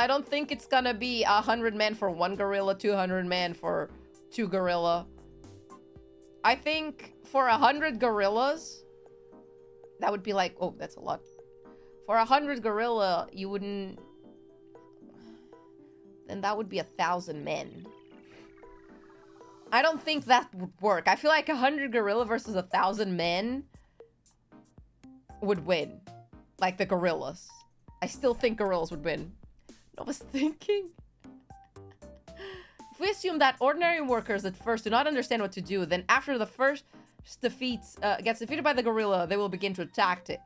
I don't think it's gonna be 100 men for 1 gorilla, 200 men for 2 gorilla. I think for 100 gorillas, that would be like, oh, that's a lot. For 100 gorilla, you wouldn't... Then that would be 1,000 men. I don't think that would work. I feel like 100 gorilla versus 1,000 men would win. Like the gorillas. I still think gorillas would win. I was thinking... If we assume that ordinary workers at first do not understand what to do, then after the first gets defeated by the gorilla, they will begin to attack it.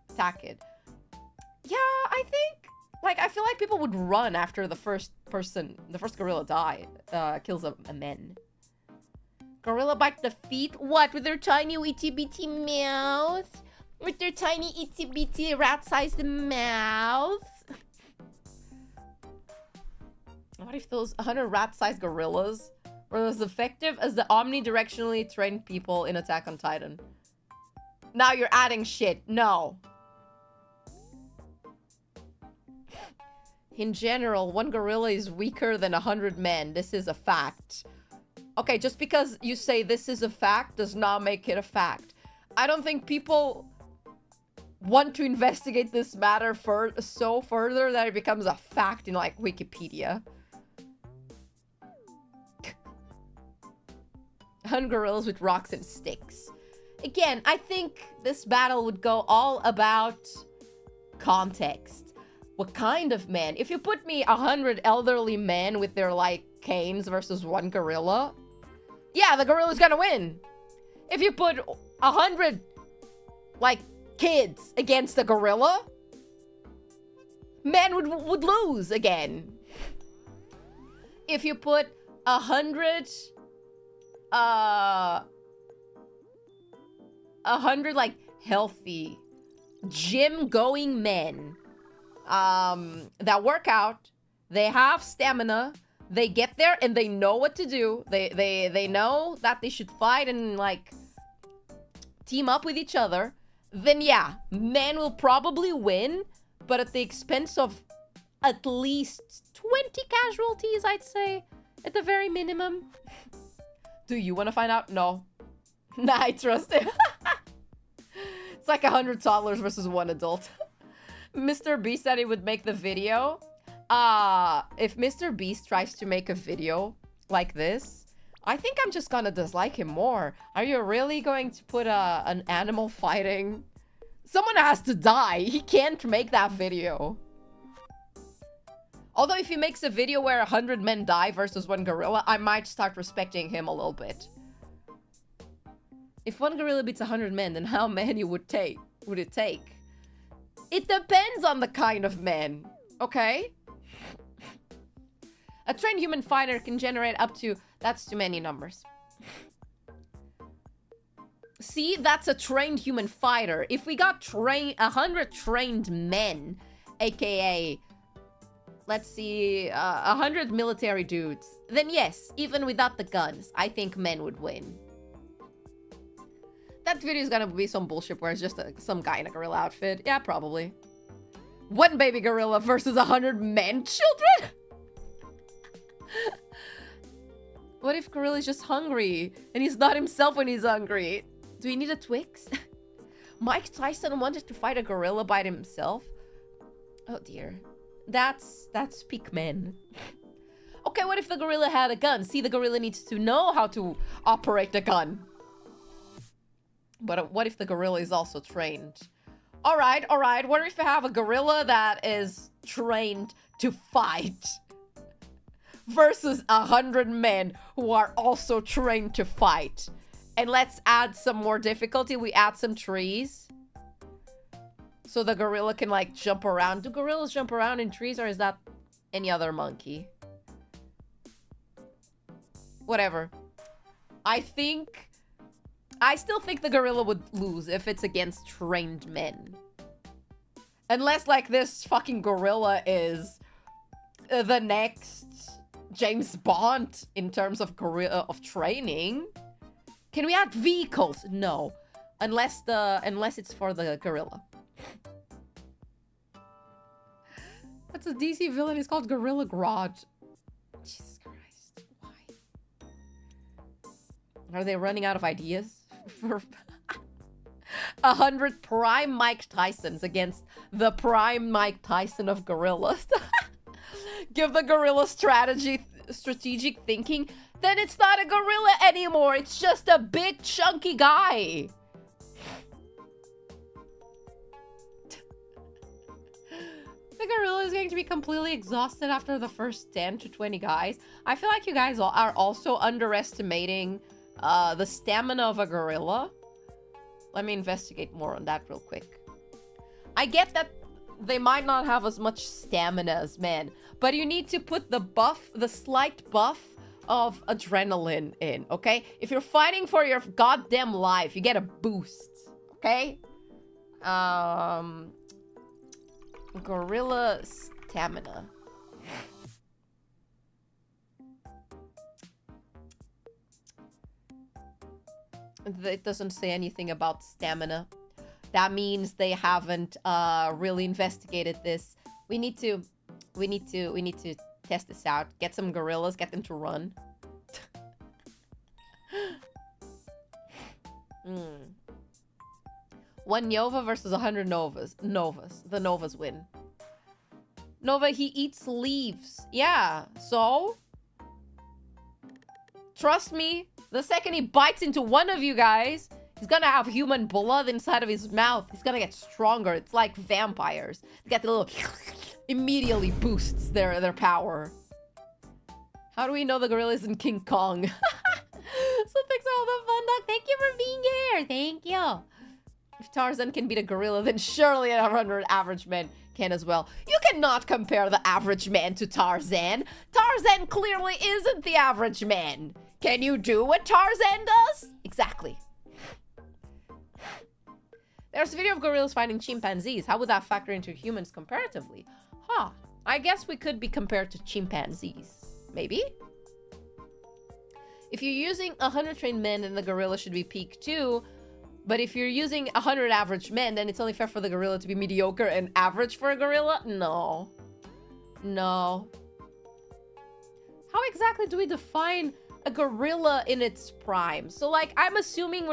Yeah, I think... Like, I feel like people would run after the first gorilla kills a man. Gorilla bite the feet? What, with their tiny itty bitty mouth? With their tiny itty bitty rat-sized mouth? What if those 100 rat-sized gorillas were as effective as the omnidirectionally trained people in Attack on Titan? Now you're adding shit. No. In general, 1 gorilla is weaker than 100 men. This is a fact. Okay, just because you say this is a fact does not make it a fact. I don't think people want to investigate this matter so further that it becomes a fact in, like, Wikipedia. 100 gorillas with rocks and sticks. Again, I think this battle would go all about context. What kind of men? If you put me 100 elderly men with their, like, canes versus 1 gorilla, yeah, the gorilla's gonna win. If you put 100, like, kids against the gorilla, men would lose again. If you put 100 like healthy gym-going men that work out, they have stamina, they get there and they know what to do. They know that they should fight and like team up with each other. Then yeah, men will probably win, but at the expense of at least 20 casualties, I'd say, at the very minimum. Do you want to find out? No. Nah, I trust it. It's like 100 toddlers versus 1 adult. Mr. Beast said he would make the video. If Mr. Beast tries to make a video like this, I think I'm just gonna dislike him more. Are you really going to put an animal fighting? Someone has to die. He can't make that video. Although if he makes a video where 100 men die versus 1 gorilla, I might start respecting him a little bit. If 1 gorilla beats 100 men, then how many would it take? It depends on the kind of men, okay? A trained human fighter can generate up to... That's too many numbers. See, that's a trained human fighter. If we got 100 trained men, aka... Let's see, 100 military dudes. Then yes, even without the guns, I think men would win. That video is gonna be some bullshit where it's just some guy in a gorilla outfit. Yeah, probably. 1 baby gorilla versus 100 men children? What if gorilla's just hungry and he's not himself when he's hungry? Do we need a Twix? Mike Tyson wanted to fight a gorilla by himself? Oh dear. That's peak men. Okay, what if the gorilla had a gun? See, the gorilla needs to know how to operate a gun. But what if the gorilla is also trained? Alright. What if you have a gorilla that is trained to fight? Versus 100 men who are also trained to fight. And let's add some more difficulty. We add some trees. So the gorilla can, like, jump around. Do gorillas jump around in trees, or is that any other monkey? Whatever. I still think the gorilla would lose if it's against trained men. Unless, like, this fucking gorilla is the next James Bond in terms of training. Can we add vehicles? No. Unless it's for the gorilla. That's a DC villain. It's called Gorilla Garage. Jesus Christ. Why? Are they running out of ideas? For 100 prime Mike Tysons against the prime Mike Tyson of gorillas. Give the gorilla strategic thinking. Then it's not a gorilla anymore. It's just a big chunky guy. The gorilla is going to be completely exhausted after the first 10 to 20 guys. I feel like you guys are also underestimating the stamina of a gorilla. Let me investigate more on that real quick. I get that they might not have as much stamina as men, but you need to put the buff, the slight buff of adrenaline in, okay? If you're fighting for your goddamn life, you get a boost, okay? Gorilla stamina. It doesn't say anything about stamina. That means they haven't really investigated this. We need to test this out. Get some gorillas, get them to run. One Nova versus 100 Novas. The Novas win. Nova, he eats leaves. Yeah, so? Trust me, the second he bites into one of you guys, he's gonna have human blood inside of his mouth. He's gonna get stronger. It's like vampires. They get the little... immediately boosts their power. How do we know the gorilla isn't King Kong? So thanks for all the fun, Doc. Thank you for being here. Thank you. If Tarzan can beat a gorilla, then surely 100 average men can as well. You cannot compare the average man to Tarzan. Tarzan clearly isn't the average man. Can you do what Tarzan does? Exactly. There's a video of gorillas fighting chimpanzees. How would that factor into humans comparatively? Huh. I guess we could be compared to chimpanzees. Maybe? If you're using 100 trained men, then the gorilla should be peak too. But if you're using 100 average men, then it's only fair for the gorilla to be mediocre and average for a gorilla? No. No. How exactly do we define a gorilla in its prime? So, like, I'm assuming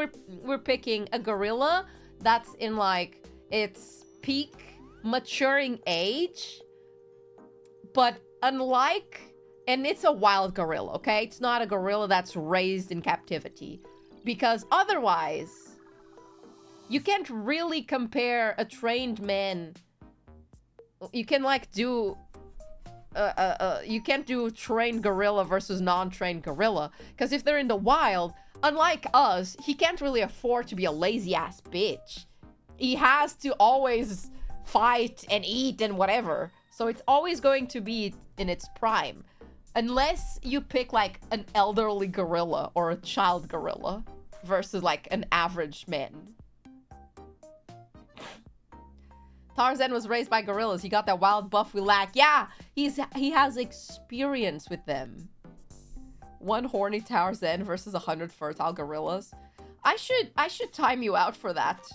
we're picking a gorilla that's in, like, its peak maturing age. But unlike... And it's a wild gorilla, okay? It's not a gorilla that's raised in captivity. Because otherwise... You can't really compare a trained man. You can, like, do... you can't do trained gorilla versus non-trained gorilla. Because if they're in the wild, unlike us, he can't really afford to be a lazy-ass bitch. He has to always fight and eat and whatever. So it's always going to be in its prime. Unless you pick, like, an elderly gorilla or a child gorilla versus, like, an average man. Tarzan was raised by gorillas. He got that wild buff we lack. Yeah, he has experience with them. One horny Tarzan versus 100 fertile gorillas. I should time you out for that.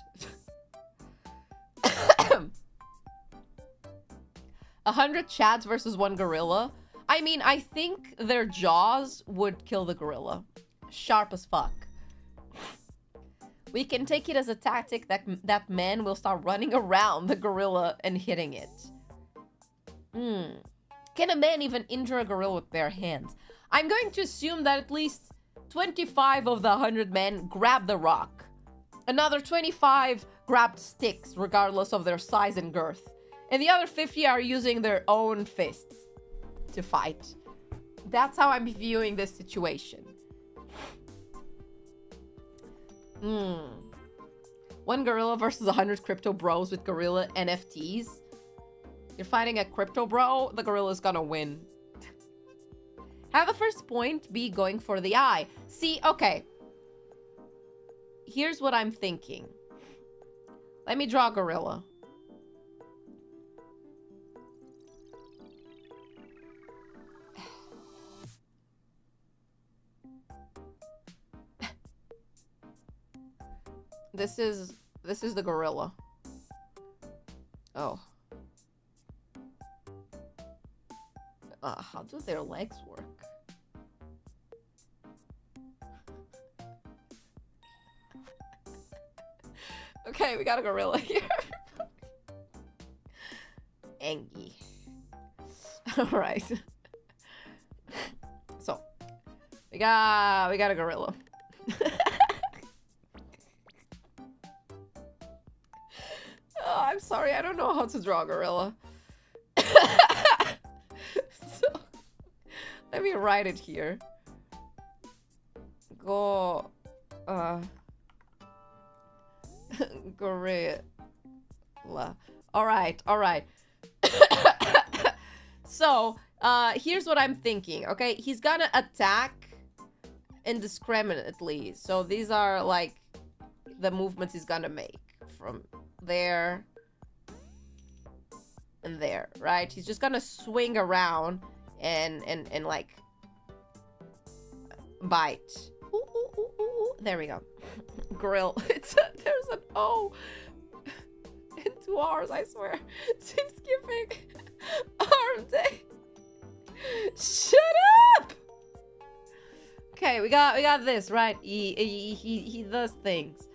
100 chads versus one gorilla. I mean, I think their jaws would kill the gorilla. Sharp as fuck. We can take it as a tactic that men will start running around the gorilla and hitting it. Can a man even injure a gorilla with bare hands? I'm going to assume that at least 25 of the 100 men grabbed the rock. Another 25 grabbed sticks, regardless of their size and girth. And the other 50 are using their own fists to fight. That's how I'm viewing this situation. One gorilla versus 100 crypto bros with gorilla NFTs. You're fighting a crypto bro, the gorilla's gonna win. Have the first point be going for the eye. See, okay. Here's what I'm thinking. Let me draw a gorilla. This is the gorilla. Oh. How do their legs work? Okay, we got a gorilla here. Angie. Alright. So, we got a gorilla. Oh, I'm sorry, I don't know how to draw a gorilla. So, let me write it here. Gorilla. Alright. So, here's what I'm thinking, okay? He's gonna attack indiscriminately. So these are, like, the movements he's gonna make. From there and there, right? He's just gonna swing around and like, bite. Ooh. There we go. Grill. There's an O in 2 hours, I swear. Thanksgiving. Arm day. Shut up! Okay, we got this, right? He does things.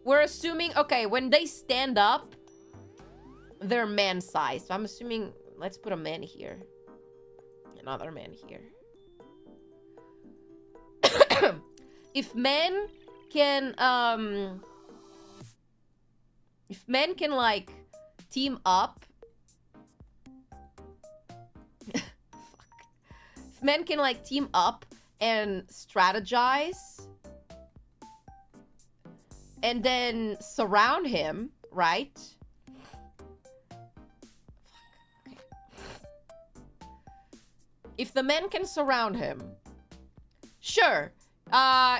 We're assuming, okay, when they stand up, they're man-sized. So I'm assuming, let's put a man here. Another man here. If men can, like, team up. Fuck. If men can, like, team up and strategize. And then surround him, right? Okay. If the men can surround him, sure.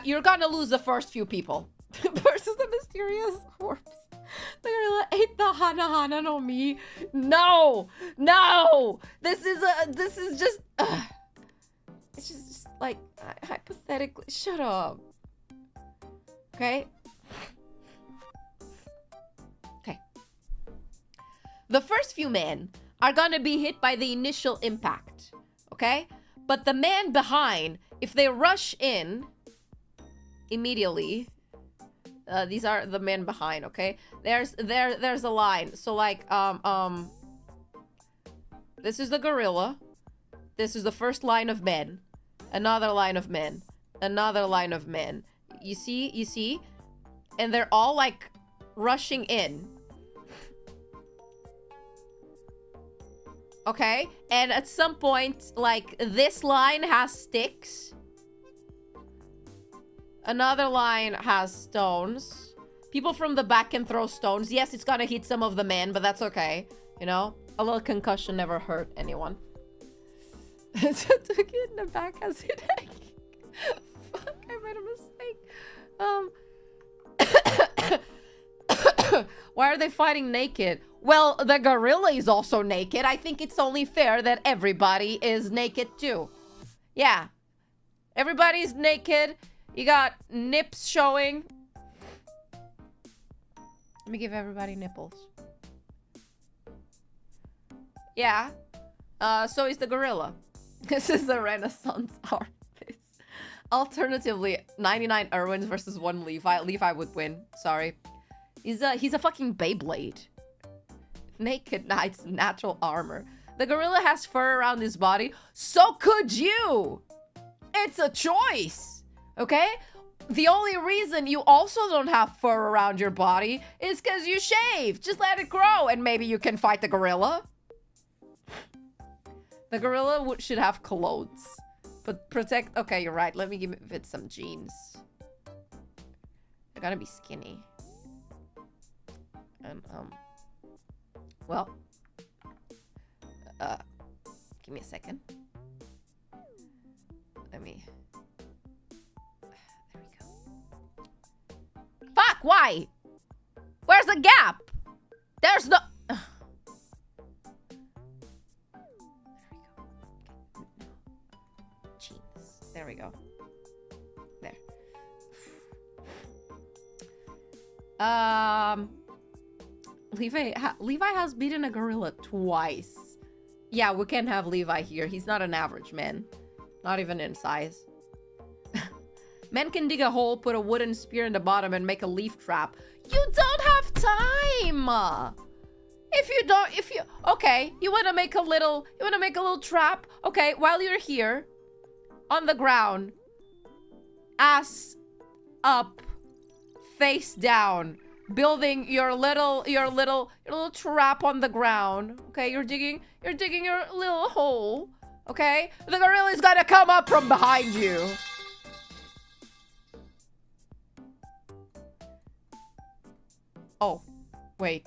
You're gonna lose the first few people. Versus the mysterious corpse. The gorilla ate the Hana no Mi. No! This is just... it's just like, hypothetically... Shut up. Okay? The first few men are gonna be hit by the initial impact, okay? But the man behind, if they rush in immediately, these are the men behind, okay? There's a line. So like, this is the gorilla. This is the first line of men. Another line of men. Another line of men. You see? And they're all like rushing in. Okay, and at some point, like, this line has sticks. Another line has stones. People from the back can throw stones. Yes, it's gonna hit some of the men, but that's okay. You know? A little concussion never hurt anyone. The kid in the back has it. Fuck, I made a mistake. Why are they fighting naked? Well, the gorilla is also naked. I think it's only fair that everybody is naked too. Yeah. Everybody's naked. You got nips showing. Let me give everybody nipples. Yeah. So is the gorilla. This is the Renaissance art piece. Alternatively, 99 Irwins versus 1 Levi. Levi would win. Sorry. He's a fucking Beyblade. Naked Knight's natural armor. The gorilla has fur around his body. So could you. It's a choice. Okay? The only reason you also don't have fur around your body is because you shave. Just let it grow and maybe you can fight the gorilla. The gorilla should have clothes. But protect... Okay, you're right. Let me give it some jeans. They're gonna be skinny. And, well, give me a second. Let me, there we go. Fuck, why? Where's the gap? There's no, there we go. Jeans, there we go. There. Levi has beaten a gorilla twice. Yeah, we can't have Levi here. He's not an average man. Not even in size. Men can dig a hole, put a wooden spear in the bottom, and make a leaf trap. You don't have time! Okay, you wanna make a little trap? Okay, while you're here, on the ground, ass up, face down, building your little trap on the ground. Okay, you're digging your little hole. Okay, the gorilla's gonna come up from behind you. Oh, wait.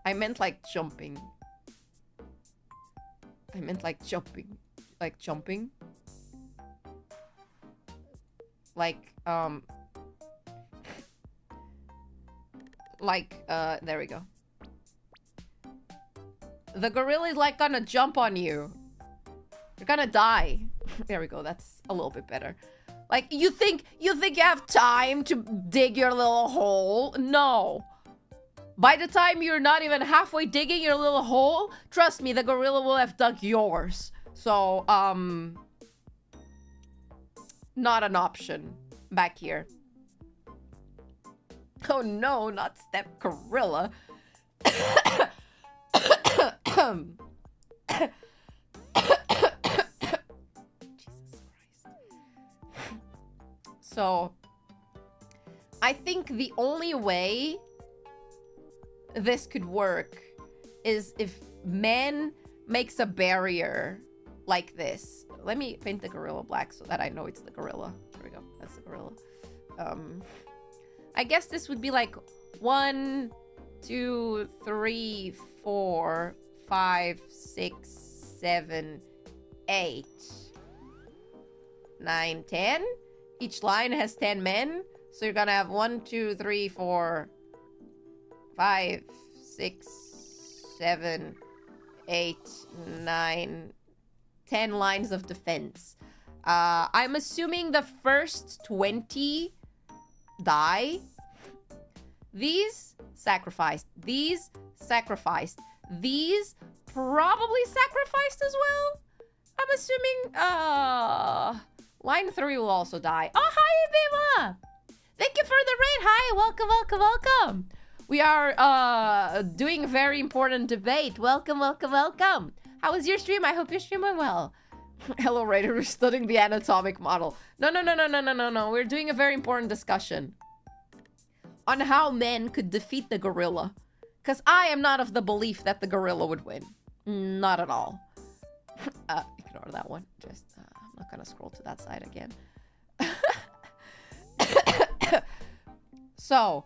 I meant like jumping. Like jumping. Like jumping. There we go. The gorilla is like gonna jump on you. You're gonna die. There we go, that's a little bit better. Like, you think you have time to dig your little hole? No. By the time you're not even halfway digging your little hole, trust me, the gorilla will have dug yours. So, not an option back here. Oh no, not step gorilla. So, I think the only way this could work is if man makes a barrier like this. Let me paint the gorilla black so that I know it's the gorilla. There we go. That's the gorilla. I guess this would be like 1, 2, 3, 4, 5, 6, 7, 8, 9, 10. Each line has 10 men. So you're gonna have 1, 2, 3, 4, 5, 6, 7, 8, 9, 10 lines of defense. I'm assuming the first 20 die. These sacrificed. These sacrificed. These probably sacrificed as well. I'm assuming, line 3 will also die. Oh, hi, Bima! Thank you for the raid. Hi, welcome, welcome, welcome. We are doing a very important debate. Welcome, welcome, welcome. How was your stream? I hope your stream went well. Hello, Raider. We're studying the anatomic model. No. We're doing a very important discussion on how men could defeat the gorilla. Because I am not of the belief that the gorilla would win. Not at all. Ignore that one. Just, I'm not gonna scroll to that side again. So,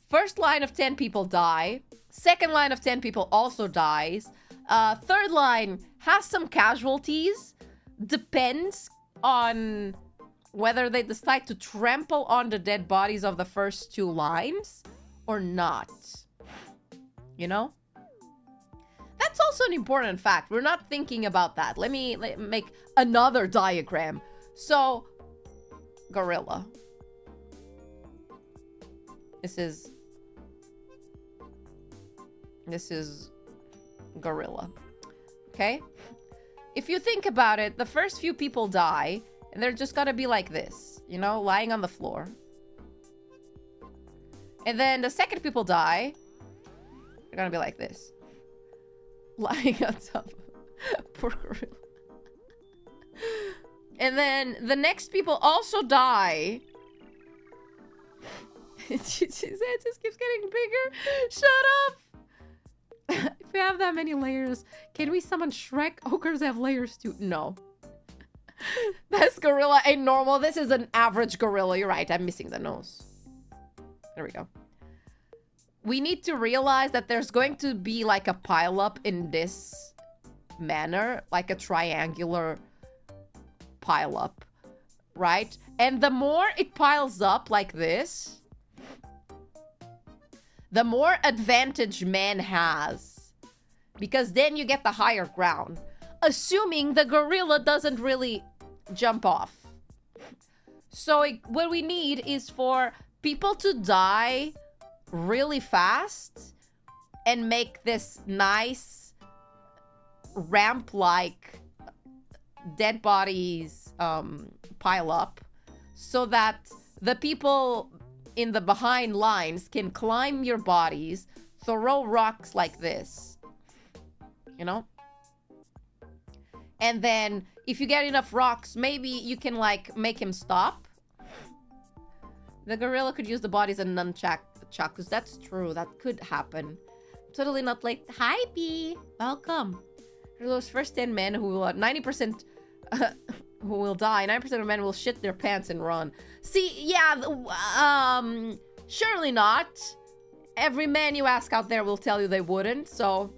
first line of 10 people die. Second line of 10 people also dies. Third line has some casualties. Depends on whether they decide to trample on the dead bodies of the first 2 lines or not. You know? That's also an important fact. We're not thinking about that. Let me make another diagram. So, gorilla. This is gorilla. Okay? If you think about it, the first few people die, and they're just gonna be like this, you know, lying on the floor. And then the second people die, they're gonna be like this. Lying on top of poor gorilla. And then the next people also die. It just keeps getting bigger. Shut up! If we have that many layers, can we summon Shrek? Ogres have layers too. No. This gorilla ain't normal. This is an average gorilla. You're right. I'm missing the nose. There we go. We need to realize that there's going to be like a pileup in this manner. Like a triangular pileup. Right? And the more it piles up like this, the more advantage man has. Because then you get the higher ground. Assuming the gorilla doesn't really jump off. So what we need is for people to die really fast and make this nice ramp-like dead bodies pile up so that the people in the behind lines can climb your bodies, throw rocks like this, you know? And then if you get enough rocks, maybe you can like make him stop. The gorilla could use the bodies and nunchakus. That's true. That could happen. Totally not late. Hi, B. Welcome. For those first 10 men who will 90% who will die. 9% of men will shit their pants and run. See, yeah, surely not. Every man you ask out there will tell you they wouldn't. So,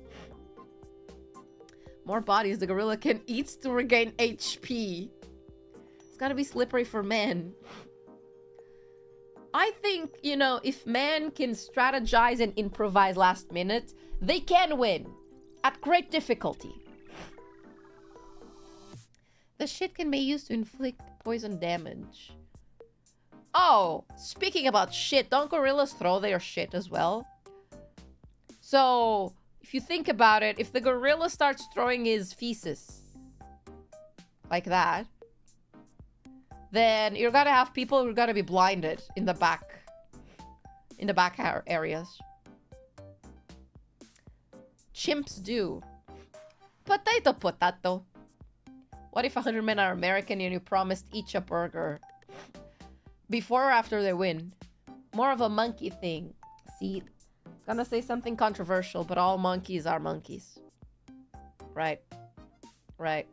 more bodies the gorilla can eat to regain HP. It's gotta be slippery for men. I think, you know, if men can strategize and improvise last minute, they can win at great difficulty. The shit can be used to inflict poison damage. Oh, speaking about shit, don't gorillas throw their shit as well? So, if you think about it, if the gorilla starts throwing his feces like that, then you're gonna have people who are gonna be blinded in the back areas. Chimps do. Potato, potato. What if 100 men are American and you promised each a burger? Before or after they win? More of a monkey thing. See, gonna say something controversial, but all monkeys are monkeys. Right. Right.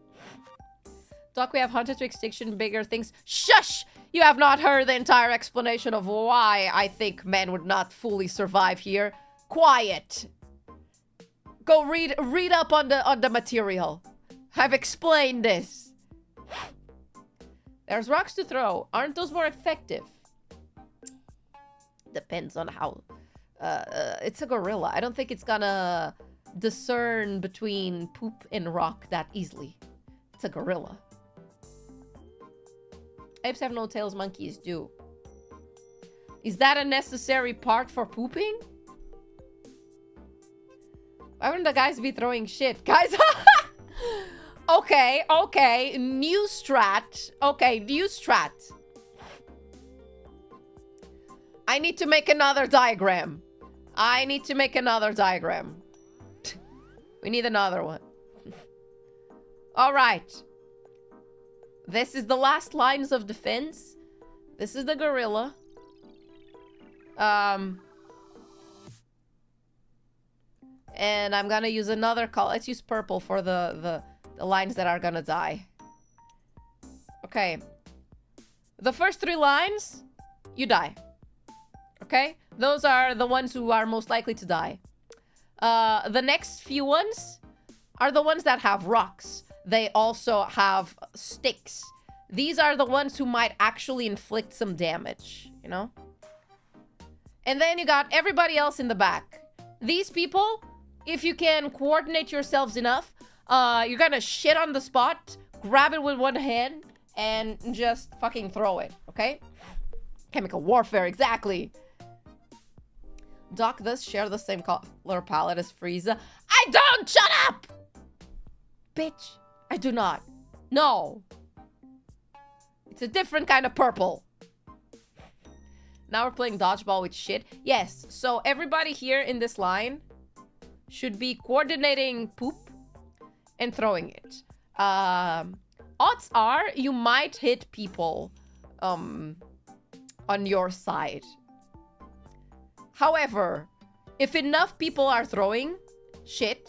Doc, we have hunted to extinction bigger things. Shush! You have not heard the entire explanation of why I think men would not fully survive here. Quiet. Go read up on the material. I've explained this. There's rocks to throw. Aren't those more effective? Depends on how. It's a gorilla. I don't think it's gonna discern between poop and rock that easily. It's a gorilla. Apes have no tails, monkeys do. Is that a necessary part for pooping? Why wouldn't the guys be throwing shit? Guys, okay, okay. New strat. Okay, new strat. I need to make another diagram. I need to make another diagram. We need another one. All right. This is the last lines of defense. This is the gorilla. And I'm gonna use another color. Let's use purple for the lines that are gonna die. Okay. The first 3 lines, you die. Okay? Those are the ones who are most likely to die. The next few ones are the ones that have rocks. They also have sticks. These are the ones who might actually inflict some damage, you know? And then you got everybody else in the back. These people, if you can coordinate yourselves enough, you're gonna shit on the spot, grab it with one hand, and just fucking throw it, okay? Chemical warfare, exactly. Doc does share the same color palette as Frieza. I don't! Shut up! Bitch, I do not. No. It's a different kind of purple. Now we're playing dodgeball with shit. Yes, so everybody here in this line should be coordinating poop and throwing it. Odds are you might hit people on your side. However, if enough people are throwing shit,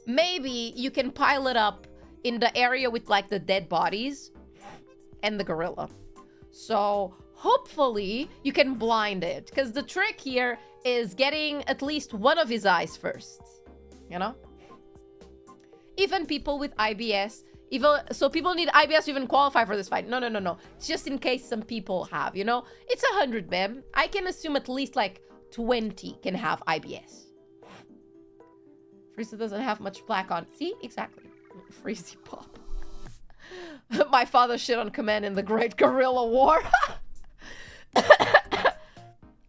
maybe you can pile it up in the area with like the dead bodies and the gorilla. So hopefully you can blind it, because the trick here is getting at least one of his eyes first, you know? Even people with IBS, so people need IBS to even qualify for this fight. No. It's just in case some people have, you know? It's 100 mem. I can assume at least like 20 can have IBS. Frieza doesn't have much black on. See? Exactly. Freezy pop. My father shit on command in the Great Gorilla War.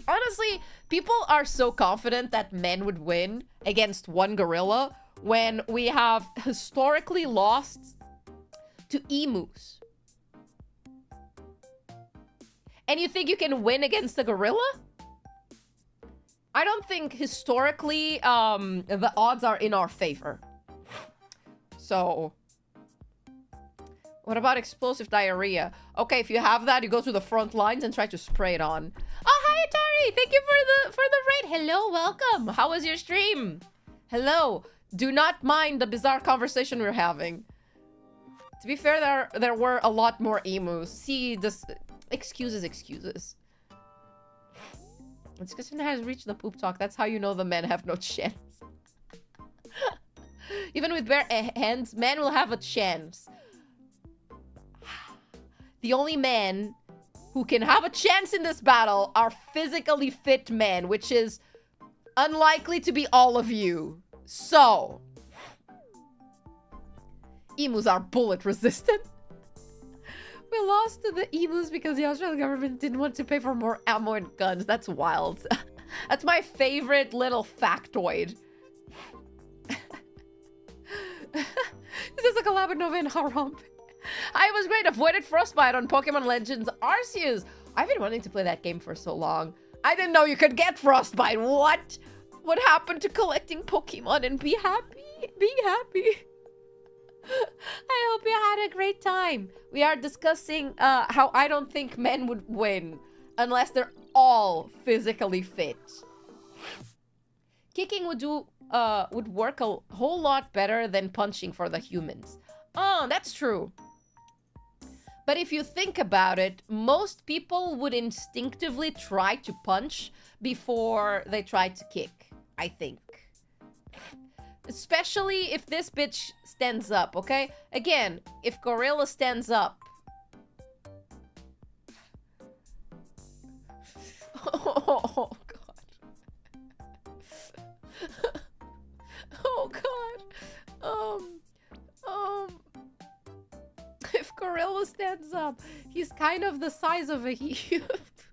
Honestly, people are so confident that men would win against one gorilla when we have historically lost to emus. And you think you can win against a gorilla? I don't think historically the odds are in our favor. So, what about explosive diarrhea? Okay, if you have that, you go to the front lines and try to spray it on. Oh, hi, Atari! Thank you for the raid. Hello, welcome. How was your stream? Hello. Do not mind the bizarre conversation we're having. To be fair, there were a lot more emus. See, this... Excuses. Discussion has reached the poop talk. That's how you know the men have no chance. Even with bare hands, men will have a chance. The only men who can have a chance in this battle are physically fit men, which is unlikely to be all of you. So, emus are bullet resistant. We lost to the emus because the Australian government didn't want to pay for more ammo and guns. That's wild. That's my favorite little factoid. This is a collab with Nova and Harambe. I was great. Avoided Frostbite on Pokemon Legends Arceus. I've been wanting to play that game for so long. I didn't know you could get Frostbite. What? What happened to collecting Pokemon and be happy? Being happy. I hope you had a great time. We are discussing how I don't think men would win unless they're all physically fit. Kicking would work a whole lot better than punching for the humans. Oh, that's true. But if you think about it, most people would instinctively try to punch before they try to kick, I think. Especially if this bitch stands up, okay? Again, if gorilla stands up. Oh, God. Oh, God. If gorilla stands up, he's kind of the size of a youth.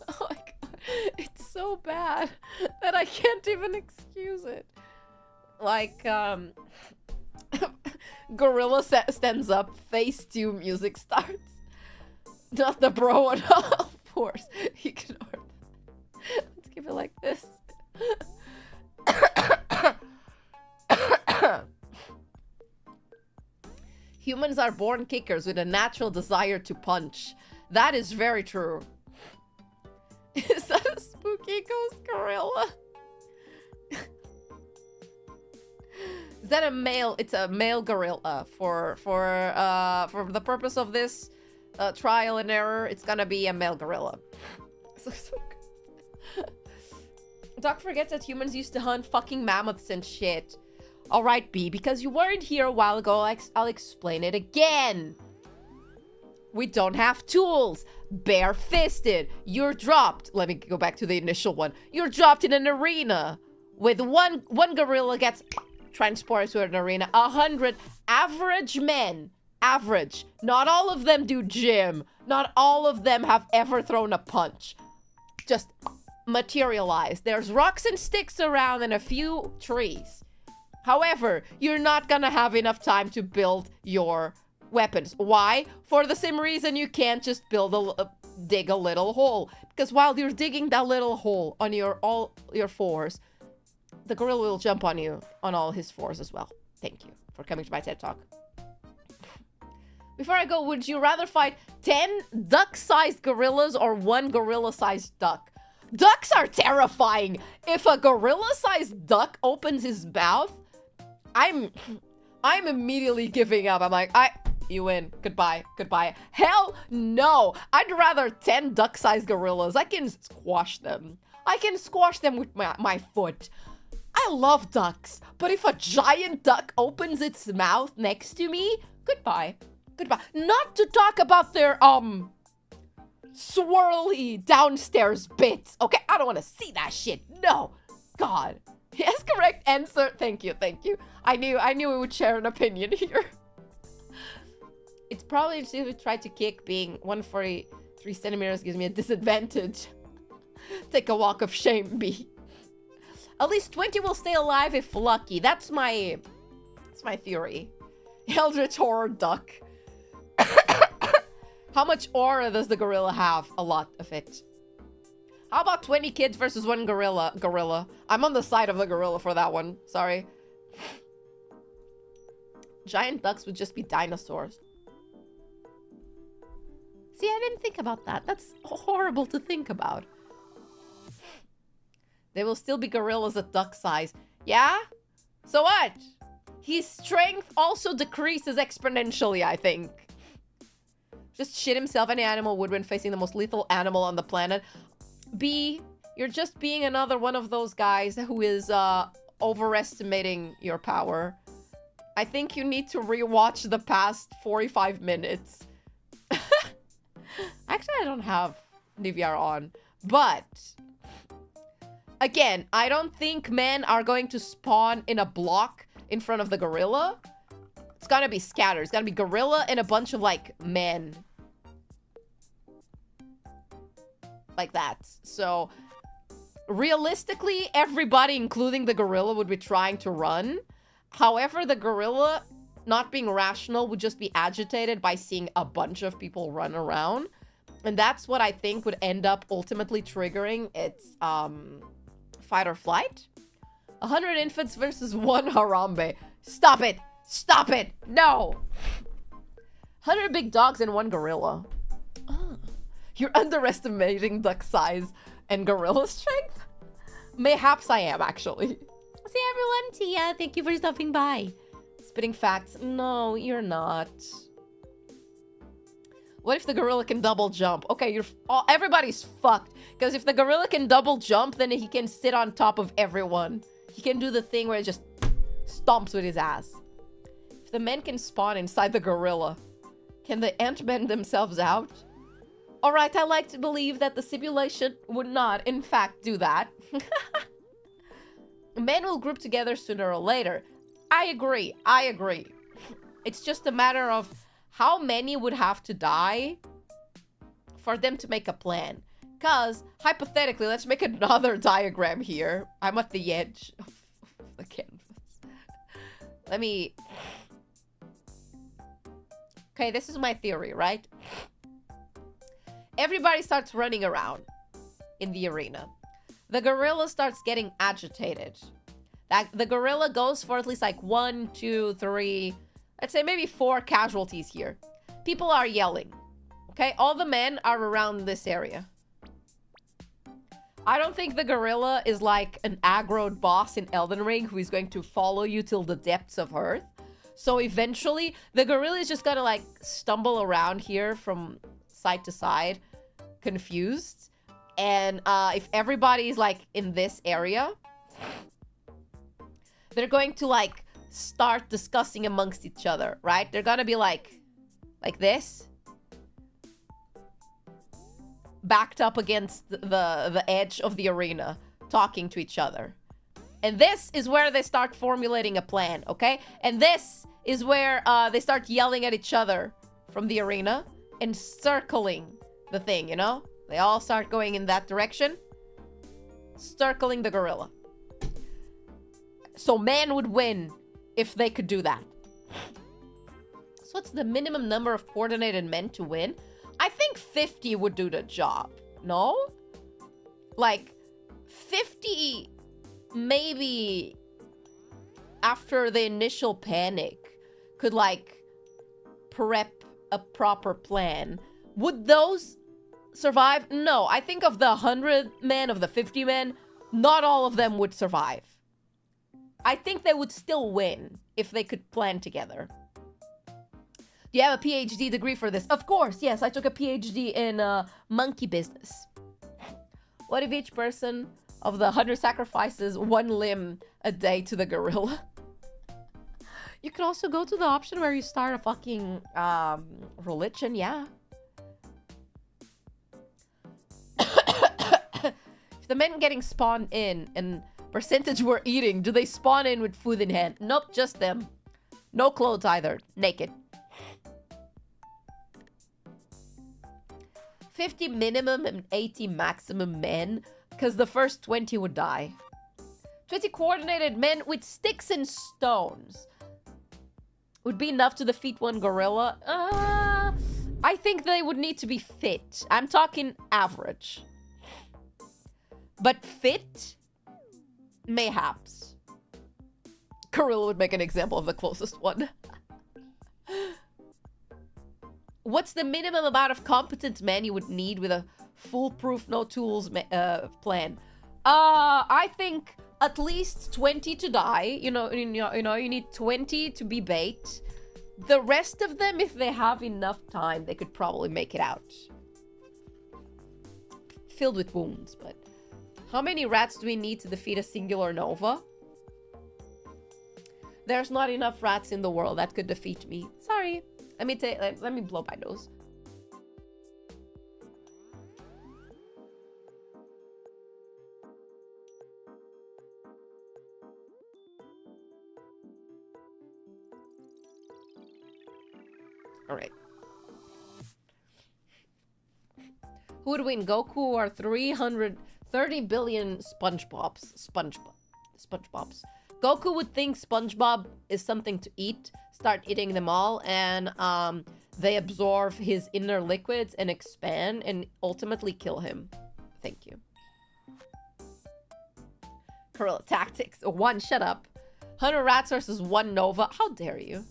Oh, my God. It's so bad that I can't even excuse it. Like, gorilla stands up, phase 2 music starts. Not the bro on all fours. Ignore that. Let's keep it like this. Humans are born kickers with a natural desire to punch. That is very true. Is that a spooky ghost gorilla? Is that a male? It's a male gorilla. For the purpose of this trial and error, it's gonna be a male gorilla. So good. Doc forgets that humans used to hunt fucking mammoths and shit. Alright, B, because you weren't here a while ago, I'll explain it again. We don't have tools. Bare-fisted. You're dropped. Let me go back to the initial one. You're dropped in an arena. With one gorilla gets transported to an arena. 100 average men. Average. Not all of them do gym. Not all of them have ever thrown a punch. Just materialize. There's rocks and sticks around and a few trees. However, you're not gonna have enough time to build your weapons. Why? For the same reason you can't just dig a little hole. Because while you're digging that little hole on all your fours, the gorilla will jump on you on all his fours as well. Thank you for coming to my TED Talk. Before I go, would you rather fight 10 duck-sized gorillas or 1 gorilla-sized duck? Ducks are terrifying. If a gorilla-sized duck opens his mouth, I'm immediately giving up. I'm like, you win. Goodbye. Hell no. I'd rather 10 duck-sized gorillas. I can squash them. I can squash them with my foot. I love ducks, but if a giant duck opens its mouth next to me, goodbye. Not to talk about their, swirly downstairs bits. Okay, I don't want to see that shit. No. God. Yes, correct answer. Thank you. I knew we would share an opinion here. It's probably to try to kick. Being 143 centimeters gives me a disadvantage. Take a walk of shame, B. At least 20 will stay alive if lucky. That's my theory. Eldritch Horror Duck. How much aura does the gorilla have? A lot of it. How about 20 kids versus one gorilla? I'm on the side of the gorilla for that one. Sorry. Giant ducks would just be dinosaurs. See, I didn't think about that. That's horrible to think about. They will still be gorillas at duck size. Yeah? So what? His strength also decreases exponentially, I think. Just shit himself. Any animal would when facing the most lethal animal on the planet. B, you're just being another one of those guys who is overestimating your power. I think you need to rewatch the past 45 minutes. Actually, I don't have DVR on. But, again, I don't think men are going to spawn in a block in front of the gorilla. It's gonna be scattered. It's gonna be gorilla and a bunch of, like, men. Like that. So, realistically, everybody, including the gorilla, would be trying to run. However, the gorilla, not being rational, would just be agitated by seeing a bunch of people run around. And that's what I think would end up ultimately triggering its fight or flight. 100 infants versus 1 Harambe. Stop it! Stop it! No! 100 big dogs and 1 gorilla. Oh. You're underestimating duck size and gorilla strength? Mayhaps I am, actually. See everyone, Tia. Thank you for stopping by. Spitting facts. No, you're not. What if the gorilla can double jump? Okay, everybody's fucked. Because if the gorilla can double jump, then he can sit on top of everyone. He can do the thing where he just stomps with his ass. If the men can spawn inside the gorilla, can the ant-men themselves out? Alright, I like to believe that the simulation would not, in fact, do that. Men will group together sooner or later. I agree. I agree. It's just a matter of how many would have to die for them to make a plan. Because, hypothetically, let's make another diagram here. I'm at the edge of the canvas. Let me... Okay, this is my theory, right? Everybody starts running around in the arena. The gorilla starts getting agitated. The gorilla goes for at least like 1, 2, 3, let's say maybe 4 casualties here. People are yelling. Okay, all the men are around this area. I don't think the gorilla is like an aggroed boss in Elden Ring who is going to follow you till the depths of earth. So eventually, the gorilla is just gonna like stumble around here from side to side, confused. And if everybody's like in this area, they're going to like start discussing amongst each other, right? They're gonna be like this, backed up against the edge of the arena, talking to each other. And this is where they start formulating a plan, okay? And this is where they start yelling at each other from the arena and circling the thing, you know? They all start going in that direction, circling the gorilla. So man would win if they could do that. So what's the minimum number of coordinated men to win? I think 50 would do the job, no? Like, 50 maybe after the initial panic could like prep a proper plan. Would those survive? No, I think of the 100 men, of the 50 men, not all of them would survive. I think they would still win if they could plan together. Do you have a PhD degree for this? Of course, yes, I took a PhD in monkey business. What if each person of the 100 sacrifices 1 limb a day to the gorilla? You could also go to the option where you start a fucking religion, yeah. If the men getting spawned in and percentage were eating, do they spawn in with food in hand? Nope, just them. No clothes either. Naked. 50 minimum and 80 maximum men, because the first 20 would die. 20 coordinated men with sticks and stones would be enough to defeat one gorilla. I think they would need to be fit. I'm talking average. But fit? Mayhaps. Gorilla would make an example of the closest one. What's the minimum amount of competent men you would need with a foolproof, no tools plan? I think at least 20 to die. You need 20 to be bait. The rest of them, if they have enough time, they could probably make it out. Filled with wounds, but... How many rats do we need to defeat a singular Nova? There's not enough rats in the world that could defeat me. Sorry. Let me blow my nose. All right. Who would win, Goku or 330 billion SpongeBobs? SpongeBobs. Goku would think SpongeBob is something to eat, start eating them all, and they absorb his inner liquids and expand and ultimately kill him. Thank you. Gorilla tactics. One, shut up. 100 rats versus 1 Nova. How dare you?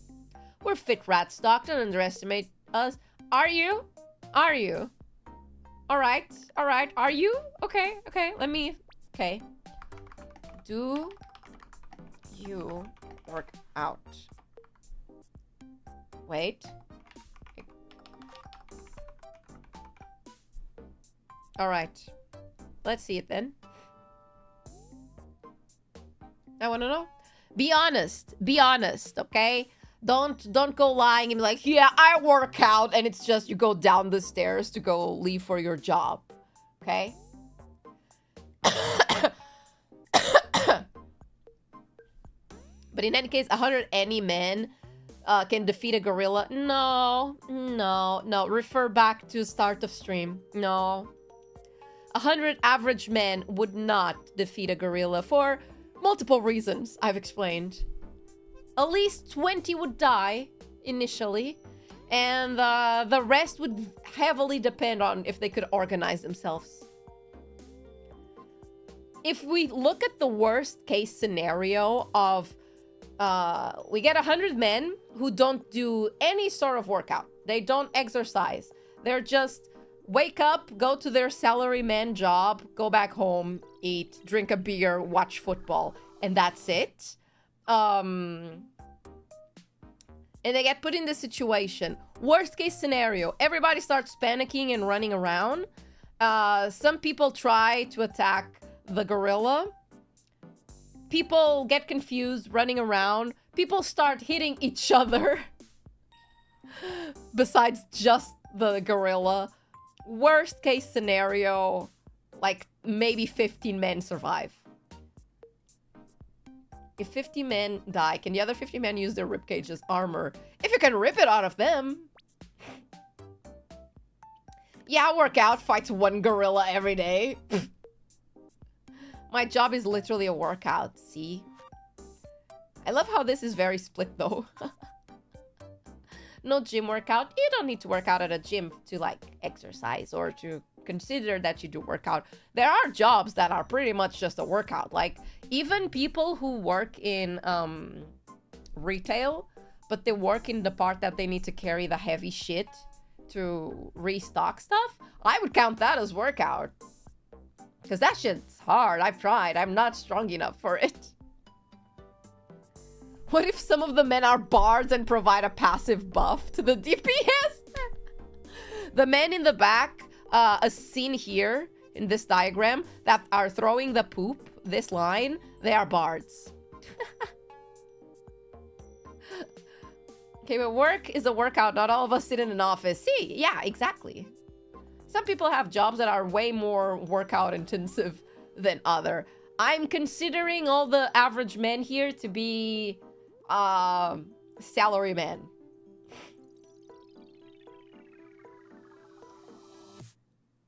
We're fit rats, Doc. Don't underestimate us. Are you? Are you? Alright. Alright. Are you? Okay. Okay. Let me... Okay. Do you work out? Wait. Alright. Let's see it then. I want to know. Be honest. Be honest, okay? Don't go lying and be like, yeah, I work out, and it's just you go down the stairs to go leave for your job. Okay? But in any case, 100 any men can defeat a gorilla. No. Refer back to start of stream. No. 100 average men would not defeat a gorilla for multiple reasons I've explained. At least 20 would die initially, and the rest would heavily depend on if they could organize themselves. If we look at the worst case scenario of we get 100 men who don't do any sort of workout. They don't exercise. They're just wake up, go to their salaryman job, go back home, eat, drink a beer, watch football, and that's it. And they get put in this situation. Worst case scenario, everybody starts panicking and running around. Some people try to attack the gorilla. People get confused, running around. People start hitting each other. Besides just the gorilla. Worst case scenario, like maybe 15 men survive. If 50 men die, can the other 50 men use their ribcage as armor? If you can rip it out of them. Yeah, work out, fight 1 gorilla every day. My job is literally a workout, see? I love how this is very split, though. No gym workout. You don't need to work out at a gym to, like, exercise or to consider that you do workout. There are jobs that are pretty much just a workout. Like, even people who work in retail, but they work in the part that they need to carry the heavy shit to restock stuff, I would count that as workout. Because that shit's hard. I've tried. I'm not strong enough for it. What if some of the men are bards and provide a passive buff to the DPS? The men in the back, as seen here in this diagram, that are throwing the poop, this line, they are bards. Okay, but work is a workout. Not all of us sit in an office. See, yeah, exactly. Some people have jobs that are way more workout intensive than other. I'm considering all the average men here to be salaryman.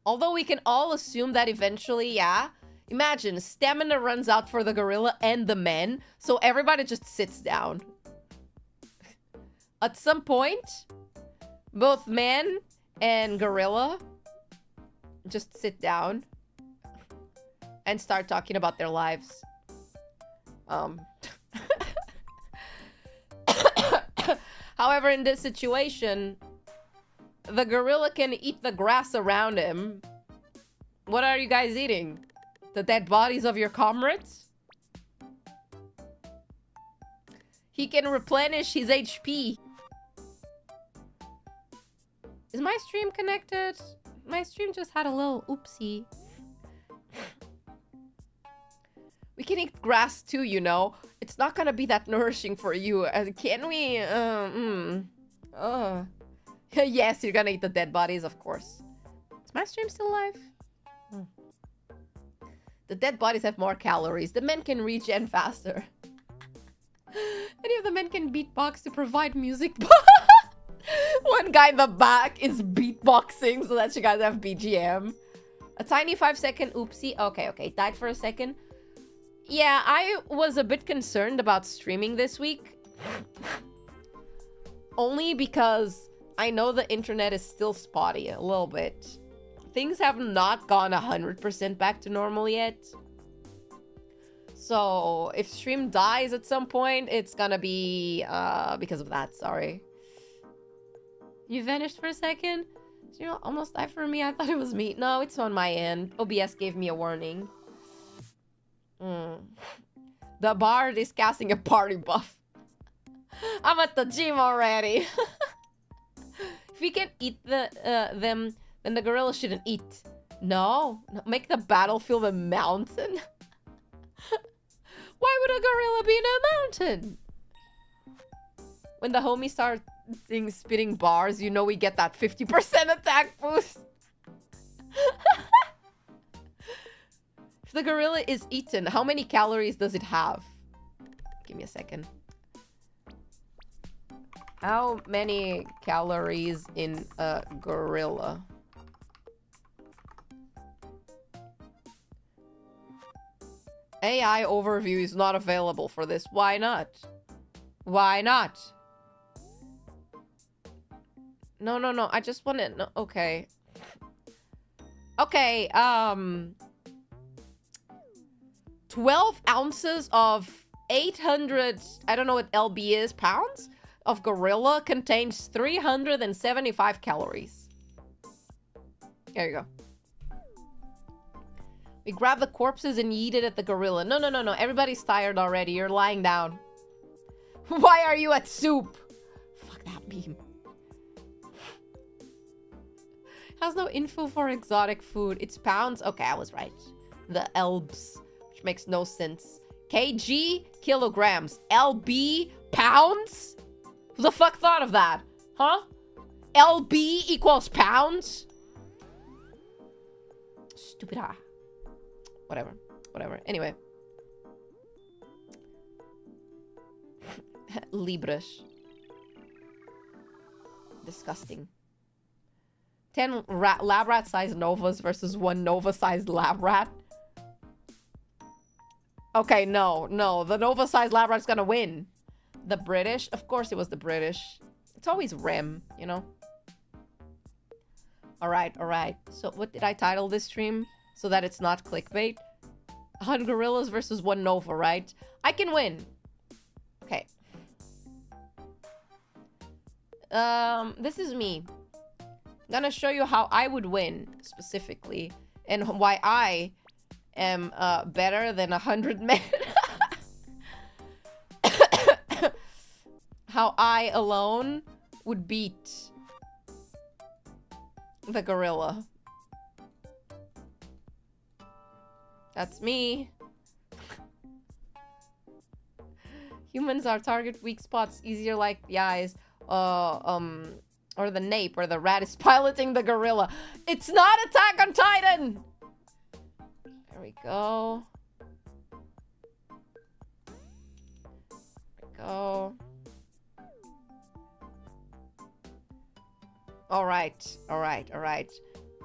Although we can all assume that eventually, yeah. Imagine, stamina runs out for the gorilla and the men, so everybody just sits down. At some point, both man and gorilla just sit down and start talking about their lives. However, in this situation, the gorilla can eat the grass around him. What are you guys eating? The dead bodies of your comrades? He can replenish his HP. Is my stream connected? My stream just had a little oopsie. We can eat grass too, you know. It's not gonna be that nourishing for you. Can we? Yes, you're gonna eat the dead bodies, of course. Is my stream still alive? The dead bodies have more calories. The men can regen faster. Any of the men can beatbox to provide music. One guy in the back is beatboxing so that you guys have BGM. A tiny 5-second oopsie. Okay. Died for a second. Yeah, I was a bit concerned about streaming this week. Only because I know the internet is still spotty a little bit. Things have not gone 100% back to normal yet. So if stream dies at some point, it's gonna be because of that, sorry. You vanished for a second? Did you almost die for me? I thought it was me. No, it's on my end. OBS gave me a warning. The bard is casting a party buff. I'm at the gym already. If we can eat them, then the gorilla shouldn't eat. No, make the battlefield a mountain. Why would a gorilla be in a mountain? When the homies start spitting bars, you know we get that 50% attack boost. If the gorilla is eaten, how many calories does it have? Give me a second. How many calories in a gorilla? AI overview is not available for this. Why not? Why not? No. I just want to... No, okay. Okay, 12 ounces of 800... I don't know what LB is. Pounds? Of gorilla contains 375 calories. There you go. We grab the corpses and yeet it at the gorilla. No. Everybody's tired already. You're lying down. Why are you at soup? Fuck that meme. Has no info for exotic food. It's pounds. Okay, I was right. The elbs, which makes no sense. kg, kilograms. LB, pounds? Who the fuck thought of that? Huh? LB equals pounds? Stupid. Whatever. Anyway. Libras. Disgusting. 10 lab rat sized novas versus 1 nova sized lab rat. Okay, no. The nova sized lab rat's gonna win. The British? Of course it was the British. It's always Rem, you know? Alright. So what did I title this stream? So that it's not clickbait. 100 gorillas versus 1 nova, right? I can win. Okay. This is me. I'm gonna show you how I would win, specifically. And why I am better than 100 men. How I alone would beat the gorilla. That's me. Humans are target weak spots easier like the eyes. Or the nape, where the rat is piloting the gorilla. It's not Attack on Titan! There we go. There we go. Alright.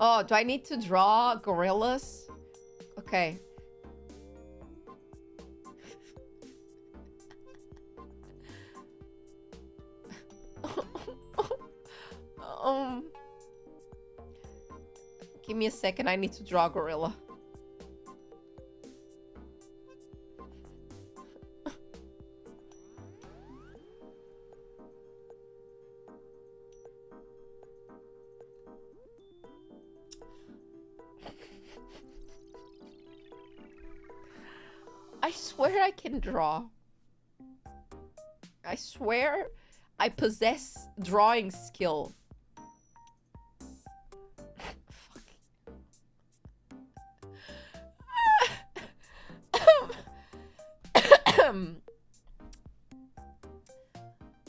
Oh, do I need to draw gorillas? Okay. Give me a second. I need to draw a gorilla. I swear I can draw. I swear I possess drawing skill.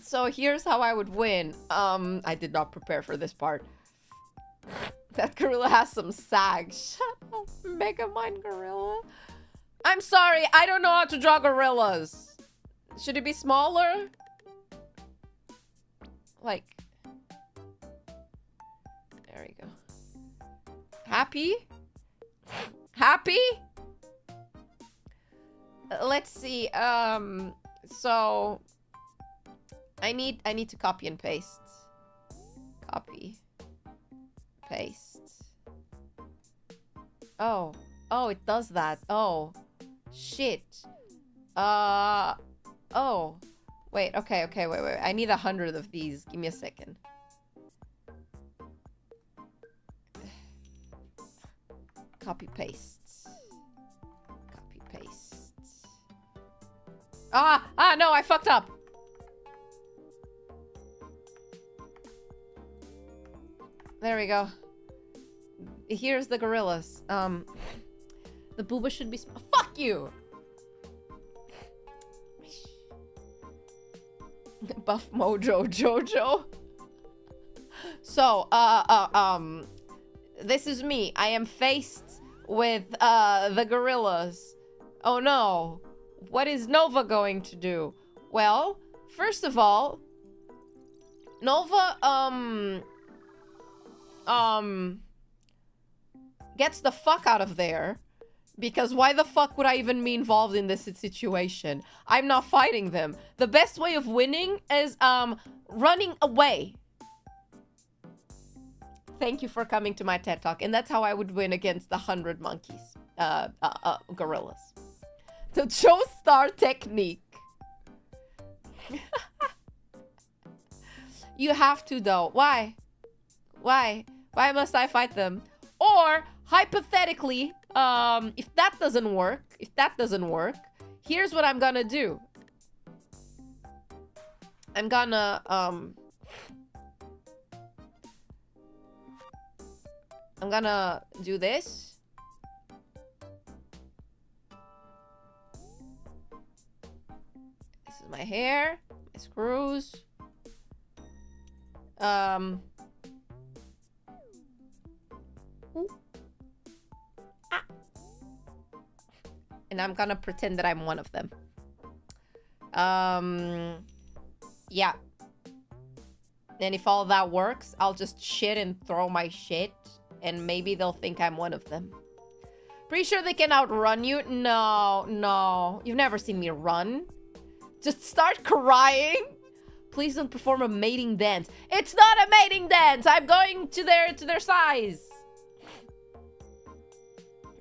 So here's how I would win. I did not prepare for this part. That gorilla has some sag. Shut up, Megamind gorilla. I'm sorry, I don't know how to draw gorillas. Should it be smaller? Like... There we go. Happy? Happy? Let's see, so... I need to copy and paste. Copy. Paste. Oh. Oh, it does that. Oh. Shit. Oh. Wait, okay, wait. I need 100 of these. Give me a second. Copy paste. Copy paste. No, I fucked up. There we go. Here's the gorillas. The booba should be fuck you! Buff Mojo Jojo. So, this is me. I am faced with, the gorillas. Oh no. What is Nova going to do? Well, first of all, Nova, gets the fuck out of there. Because why the fuck would I even be involved in this situation? I'm not fighting them. The best way of winning is, running away. Thank you for coming to my TED Talk. And that's how I would win against the 100 monkeys. Gorillas. The Joestar technique. You have to, though. Why? Why? Why must I fight them? Or, hypothetically, if that doesn't work, here's what I'm gonna do. I'm gonna, do this. This is my hair, my screws. And I'm gonna pretend that I'm one of them. Yeah. And if all that works, I'll just shit and throw my shit. And maybe they'll think I'm one of them. Pretty sure they can outrun you? No. You've never seen me run. Just start crying. Please don't perform a mating dance. It's not a mating dance! I'm going to their size.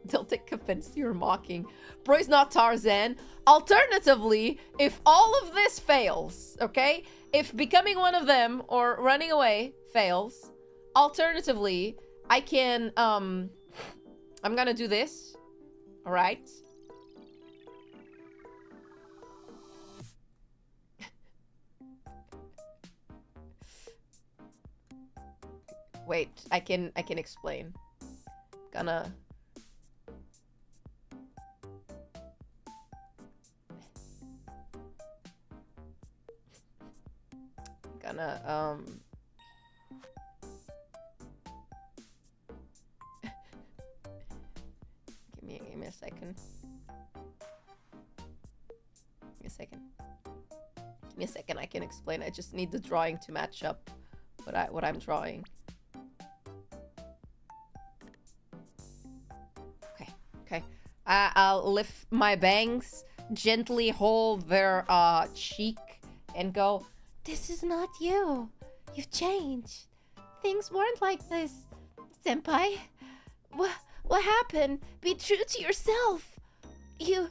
They'll take offense to your mocking. Bro is not Tarzan. Alternatively, if all of this fails, okay? If becoming one of them or running away fails, alternatively, I can, I'm gonna do this. Alright? Wait, I can explain. Gonna... give me a second. Give me a second. Give me a second, I can explain. I just need the drawing to match up what I'm drawing. I'll lift my bangs, gently hold their cheek, and go, "This is not you. You've changed. Things weren't like this, senpai. What happened? Be true to yourself. You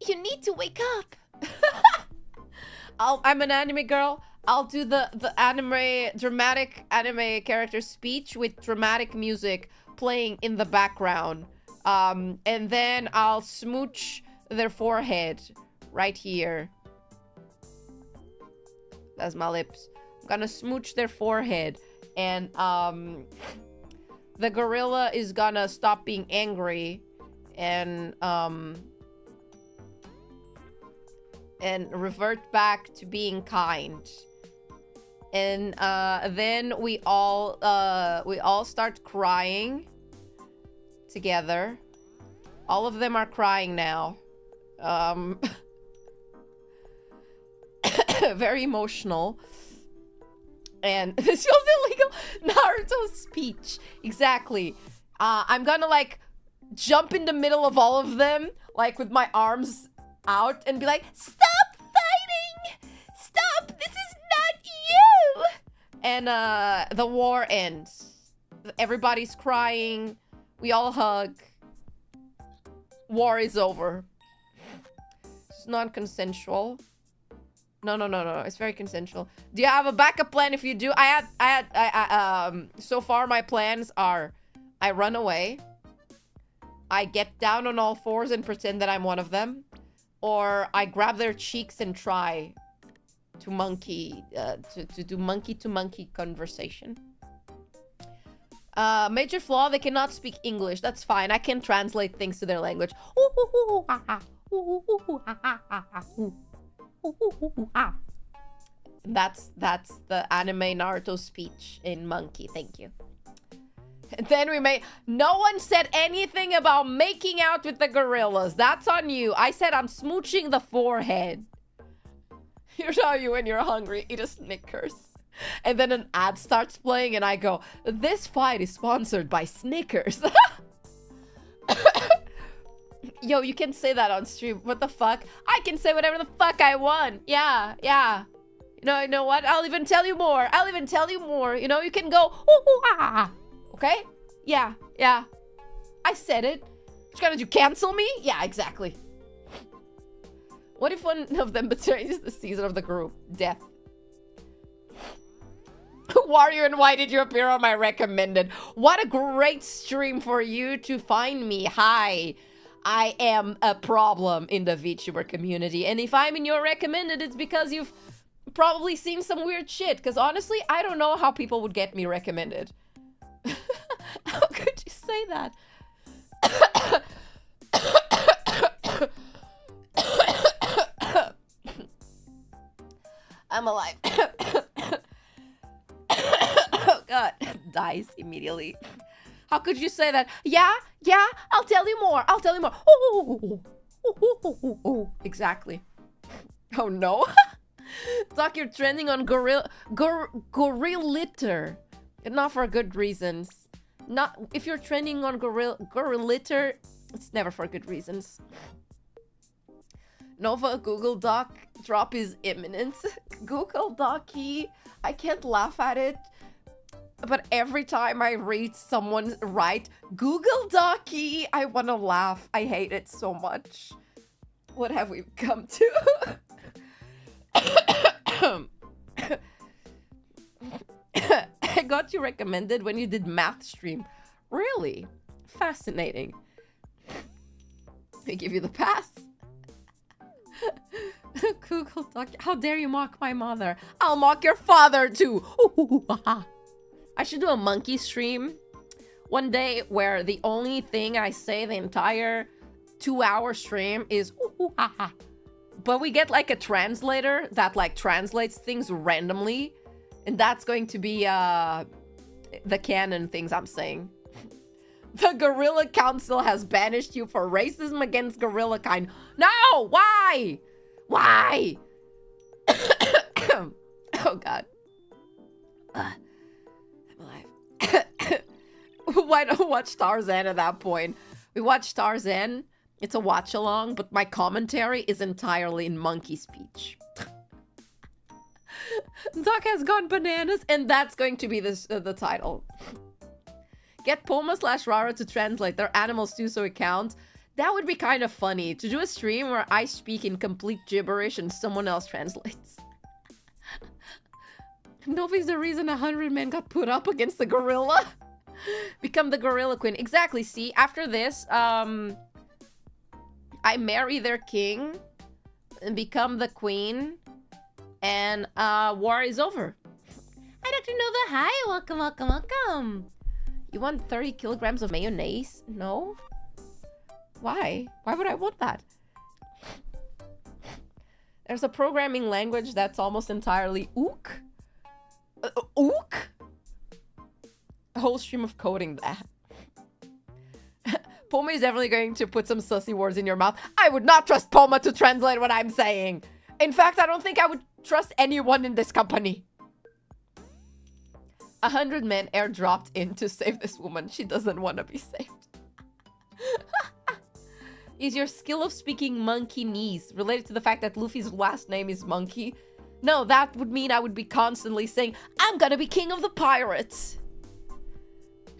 need to wake up." I'm an anime girl. I'll do the dramatic anime character speech with dramatic music playing in the background. And then I'll smooch their forehead right here. That's my lips. I'm gonna smooch their forehead, and the gorilla is gonna stop being angry and revert back to being kind. And then we all start crying together. All of them are crying now. Very emotional. And this feels illegal. Naruto speech. Exactly. I'm gonna like jump in the middle of all of them, like with my arms out, and be like, "Stop fighting! Stop! This is not you!" And the war ends. Everybody's crying. We all hug. War is over. It's non-consensual. No. It's very consensual. Do you have a backup plan if you do? So far my plans are, I run away. I get down on all fours and pretend that I'm one of them. Or I grab their cheeks and try to monkey, to do monkey-to-monkey conversation. Major flaw, they cannot speak English. That's fine. I can translate things to their language. That's the anime Naruto speech in monkey. Thank you. And then no one said anything about making out with the gorillas. That's on you. I said I'm smooching the forehead. Here's how you, when you're hungry, eat a Snickers. And then an ad starts playing and I go, "This fight is sponsored by Snickers." Yo, you can say that on stream. What the fuck? I can say whatever the fuck I want. Yeah. You know what? I'll even tell you more. You know, you can go, "Ooh, ooh, ah." Okay? Yeah. I said it. What gonna do, cancel me? Yeah, exactly. What if one of them betrays the season of the group? Death. Wario, and why did you appear on my recommended? What a great stream for you to find me. Hi. I am a problem in the VTuber community. And if I'm in your recommended, it's because you've probably seen some weird shit. Because honestly, I don't know how people would get me recommended. How could you say that? I'm alive. Oh god. Dies immediately. How could you say that? Yeah, I'll tell you more. Oh. Exactly. Oh no. Doc, you're trending on Gorilliter. Not for good reasons. Not if you're trending on Gorilliter, it's never for good reasons. Nova, Google Doc drop is imminent. Google Docy, I can't laugh at it. But every time I read someone write Google Docy, I want to laugh. I hate it so much. What have we come to? I got you recommended when you did math stream. Really? Fascinating. They give you the pass. Google Doc. How dare you mock my mother? I'll mock your father too. I should do a monkey stream one day where the only thing I say the entire 2-hour stream is but we get like a translator that like translates things randomly, and that's going to be the canon things I'm saying. The Gorilla Council has banished you for racism against gorilla kind. No! Why? Why? Oh god. I'm alive. Why don't watch Tarzan at that point? We watched Tarzan. It's a watch along, but my commentary is entirely in monkey speech. Doc has gone bananas, and that's going to be the title. Get Poma/Rara to translate. They're animals too, so it counts. That would be kind of funny, to do a stream where I speak in complete gibberish and someone else translates. Novi's the reason 100 men got put up against the gorilla. Become the gorilla queen. Exactly, see? After this, I marry their king and become the queen. And war is over. Hi, Dr.NOVA. Hi, welcome, welcome, welcome. You want 30 kilograms of mayonnaise? No? Why? Why would I want that? There's a programming language that's almost entirely ook. Ook? A whole stream of coding that. Poma is definitely going to put some sussy words in your mouth. I would not trust Poma to translate what I'm saying. In fact, I don't think I would trust anyone in this company. 100 men airdropped in to save this woman. She doesn't want to be saved. Is your skill of speaking monkey-nese related to the fact that Luffy's last name is Monkey? No, that would mean I would be constantly saying, I'm gonna be king of the pirates.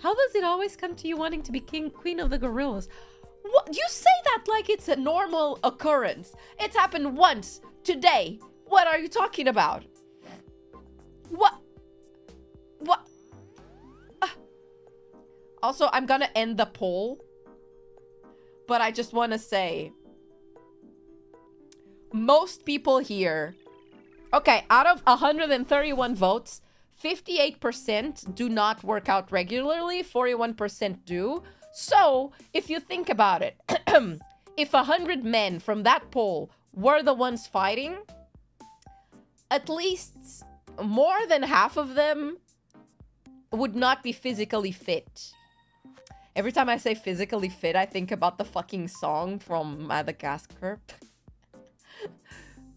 How does it always come to you wanting to be queen of the gorillas? What? You say that like it's a normal occurrence. It's happened once, today. What are you talking about? What? What? Also, I'm gonna end the poll. But I just want to say, most people here, okay, out of 131 votes, 58% do not work out regularly, 41% do. So, if you think about it, if 100 men from that poll were the ones fighting, at least more than half of them would not be physically fit. Every time I say physically fit, I think about the fucking song from Madagascar.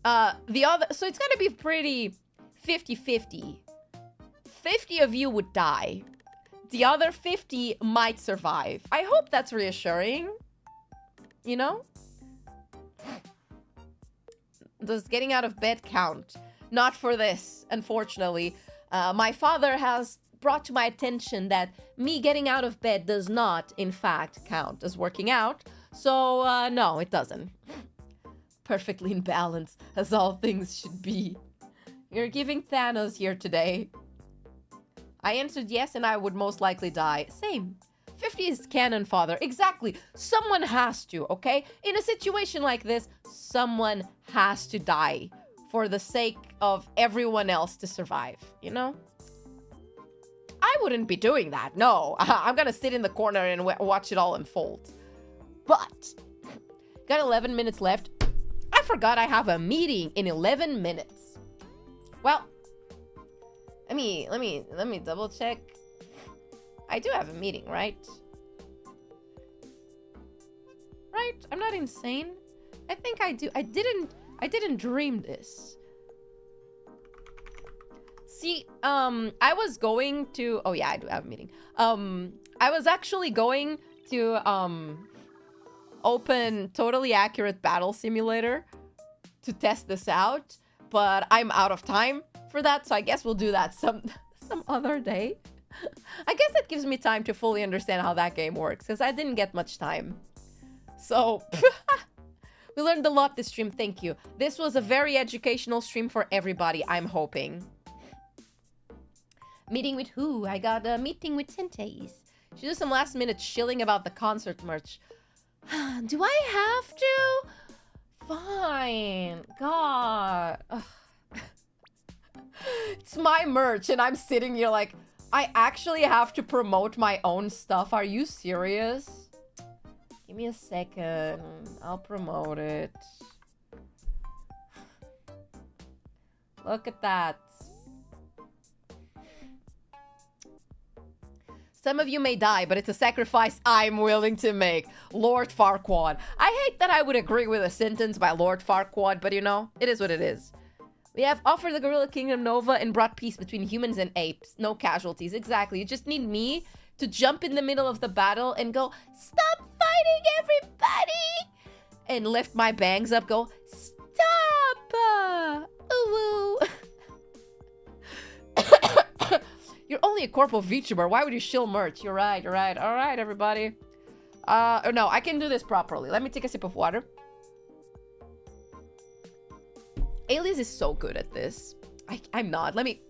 So it's gonna be pretty 50-50. 50 of you would die. The other 50 might survive. I hope that's reassuring. You know? Does getting out of bed count? Not for this, unfortunately. My father has brought to my attention that me getting out of bed does not, in fact, count as working out. So, no, it doesn't. Perfectly in balance, as all things should be. You're giving Thanos here today. I answered yes, and I would most likely die. Same. 50 is canon, father. Exactly. Someone has to, okay? In a situation like this, someone has to die for the sake of everyone else to survive, you know? I wouldn't be doing that. No, I'm gonna sit in the corner and watch it all unfold. But, got 11 minutes left. I forgot I have a meeting in 11 minutes. Well, let me double check. I do have a meeting, right? Right? I'm not insane. I think I do. I didn't dream this. See, I was going to... Oh, yeah, I do have a meeting. I was actually going to, open Totally Accurate Battle Simulator to test this out, but I'm out of time for that, so I guess we'll do that some other day. I guess that gives me time to fully understand how that game works, because I didn't get much time. So, we learned a lot this stream, thank you. This was a very educational stream for everybody, I'm hoping. Meeting with who? I got a meeting with Senteis. She did some last minute shilling about the concert merch. Do I have to? Fine. God. Ugh. It's my merch and I'm sitting here like, I actually have to promote my own stuff. Are you serious? Give me a second. I'll promote it. Look at that. Some of you may die, but it's a sacrifice I'm willing to make. Lord Farquaad. I hate that I would agree with a sentence by Lord Farquaad, but you know, it is what it is. We have offered the Gorilla Kingdom Nova and brought peace between humans and apes. No casualties, exactly. You just need me to jump in the middle of the battle and go, stop exciting, everybody! And lift my bangs up, go, stop! Ooh. You're only a corporal VTuber. Why would you shill merch? You're right, you're right. All right, everybody. No, I can do this properly. Let me take a sip of water. Alias is so good at this. I'm not. Let me...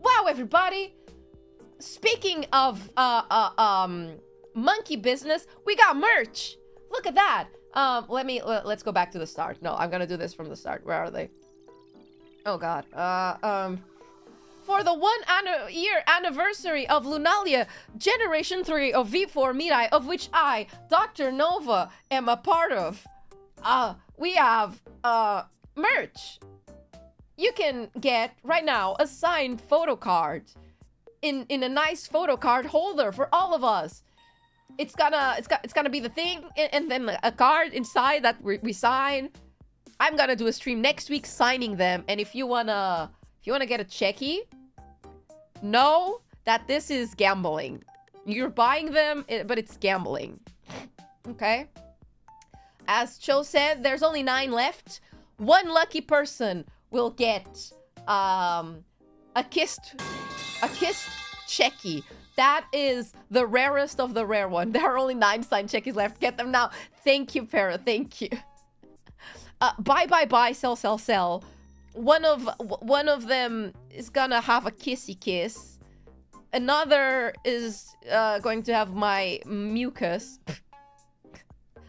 Wow, everybody! Speaking of, monkey business, we got merch! Look at that! Let's go back to the start. No, I'm gonna do this from the start. Where are they? Oh, God. For the 1-year anniversary of Lunalia, Generation 3 of V4 Mirai, of which I, Dr.NOVA, am a part of, we have, merch. You can get, right now, a signed photo card in a nice photo card holder for all of us. It's gonna be the thing, and then a card inside that we sign. I'm gonna do a stream next week signing them, and if you wanna get a checky, know that this is gambling. You're buying them, but it's gambling. Okay? As Cho said, there's only 9 left. One lucky person will get a kissed checky. That is the rarest of the rare one. There are only 9 signed checkies left. Get them now. Thank you, Para. Thank you. Buy, sell. One of them is gonna have a kissy kiss. Another is going to have my mucus.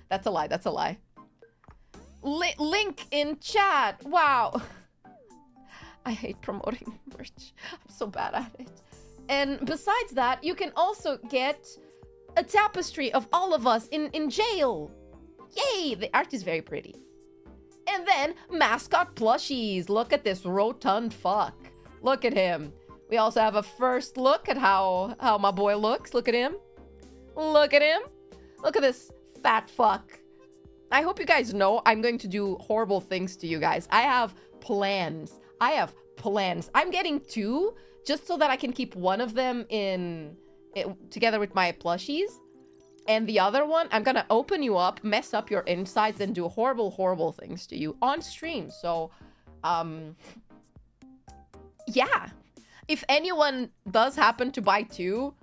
That's a lie. Link in chat. Wow. I hate promoting merch. I'm so bad at it. And besides that, you can also get a tapestry of all of us in jail. Yay! The art is very pretty. And then mascot plushies. Look at this rotund fuck. Look at him. We also have a first look at how my boy looks. Look at him. Look at him. Look at this fat fuck. I hope you guys know I'm going to do horrible things to you guys. I have plans. I'm getting 2 just so that I can keep one of them together with my plushies. And the other one, I'm gonna open you up, mess up your insides, and do horrible, horrible things to you on stream. So, yeah. If anyone does happen to buy 2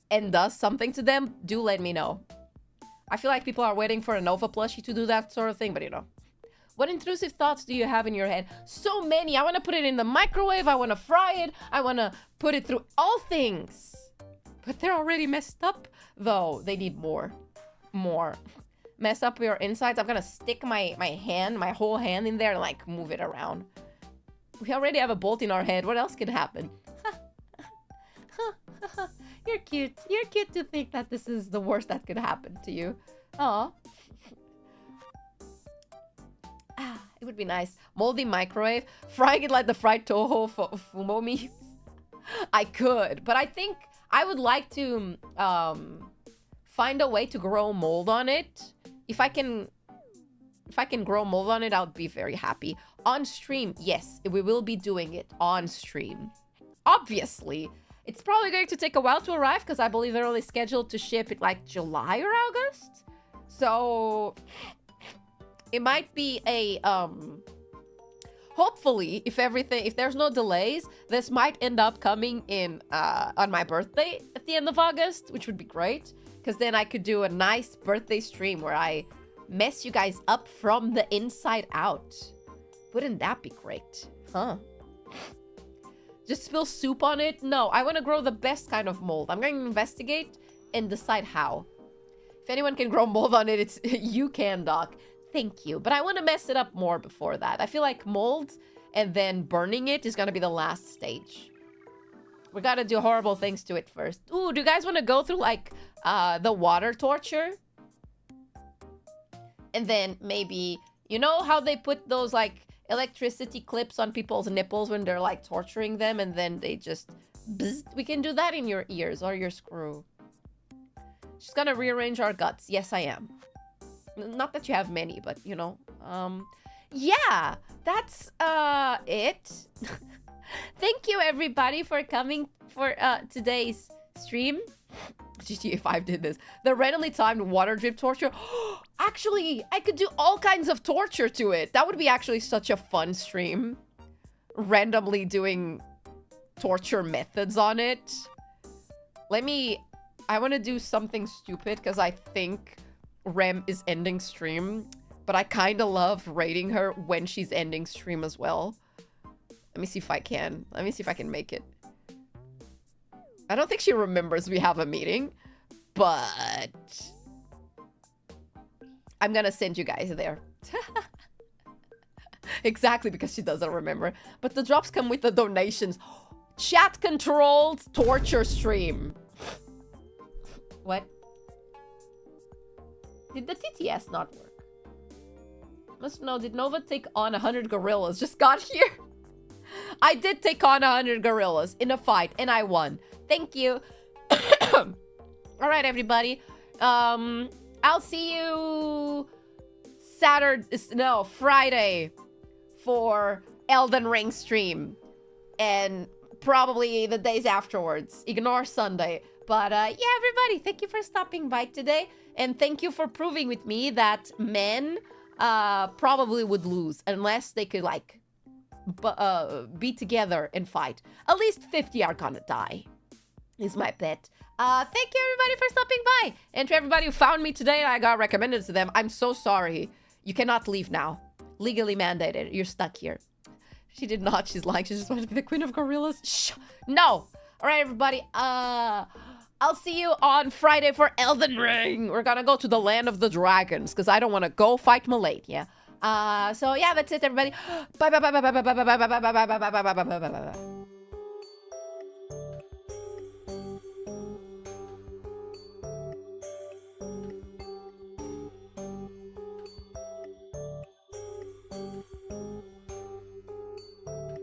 and does something to them, do let me know. I feel like people are waiting for a Nova plushie to do that sort of thing, but you know. What intrusive thoughts do you have in your head? So many. I want to put it in the microwave. I want to fry it. I want to put it through all things. But they're already messed up, though. They need more. Mess up your insides. I'm gonna stick my whole hand in there and like move it around. We already have a bolt in our head. What else can happen? You're cute. You're cute to think that this is the worst that could happen to you. Aw. It would be nice. Moldy microwave. Frying it like the fried Toho Fumo memes. I could, but I think I would like to find a way to grow mold on it. If I can grow mold on it, I would be very happy. On stream, yes, we will be doing it on stream. Obviously, it's probably going to take a while to arrive because I believe they're only scheduled to ship it like July or August. So it might be a hopefully, if there's no delays, this might end up coming in on my birthday at the end of August, which would be great. Because then I could do a nice birthday stream where I mess you guys up from the inside out. Wouldn't that be great? Huh? Just spill soup on it? No, I want to grow the best kind of mold. I'm going to investigate and decide how. If anyone can grow mold on it, it's you can, Doc. Thank you. But I want to mess it up more before that. I feel like mold and then burning it is going to be the last stage. We got to do horrible things to it first. Ooh, do you guys want to go through like the water torture? And then maybe, you know how they put those like electricity clips on people's nipples when they're like torturing them and then they just bzz? We can do that in your ears or your screw. She's gonna rearrange our guts. Yes, I am. Not that you have many, but you know. Yeah, that's it. Thank you everybody for coming for today's stream. GTA 5 did this. The randomly timed water drip torture. Actually, I could do all kinds of torture to it. That would be actually such a fun stream. Randomly doing torture methods on it. I want to do something stupid because I think Rem is ending stream. But I kind of love rating her when she's ending stream as well. Let me see if I can. Let me see if I can make it. I don't think she remembers we have a meeting, but I'm gonna send you guys there. Exactly, because she doesn't remember. But the drops come with the donations. Chat-controlled torture stream. What? Did the TTS not work? Must know, did Nova take on 100 gorillas? Just got here. I did take on 100 gorillas in a fight, and I won. Thank you. All right, everybody. I'll see you Friday for Elden Ring stream. And probably the days afterwards. Ignore Sunday. But yeah, everybody, thank you for stopping by today. And thank you for proving with me that men probably would lose unless they could, like, be together and fight. At least 50 are gonna die, is my bet. Thank you, everybody, for stopping by. And to everybody who found me today and I got recommended to them, I'm so sorry. You cannot leave now. Legally mandated. You're stuck here. She did not. She's lying. She just wanted to be the queen of gorillas. Shh. No. All right, everybody. I'll see you on Friday for Elden Ring. We're gonna go to the land of the dragons because I don't want to go fight Malate, yeah? So yeah, that's it, everybody. Bye bye bye bye bye bye bye bye bye bye bye bye bye bye bye bye bye bye bye.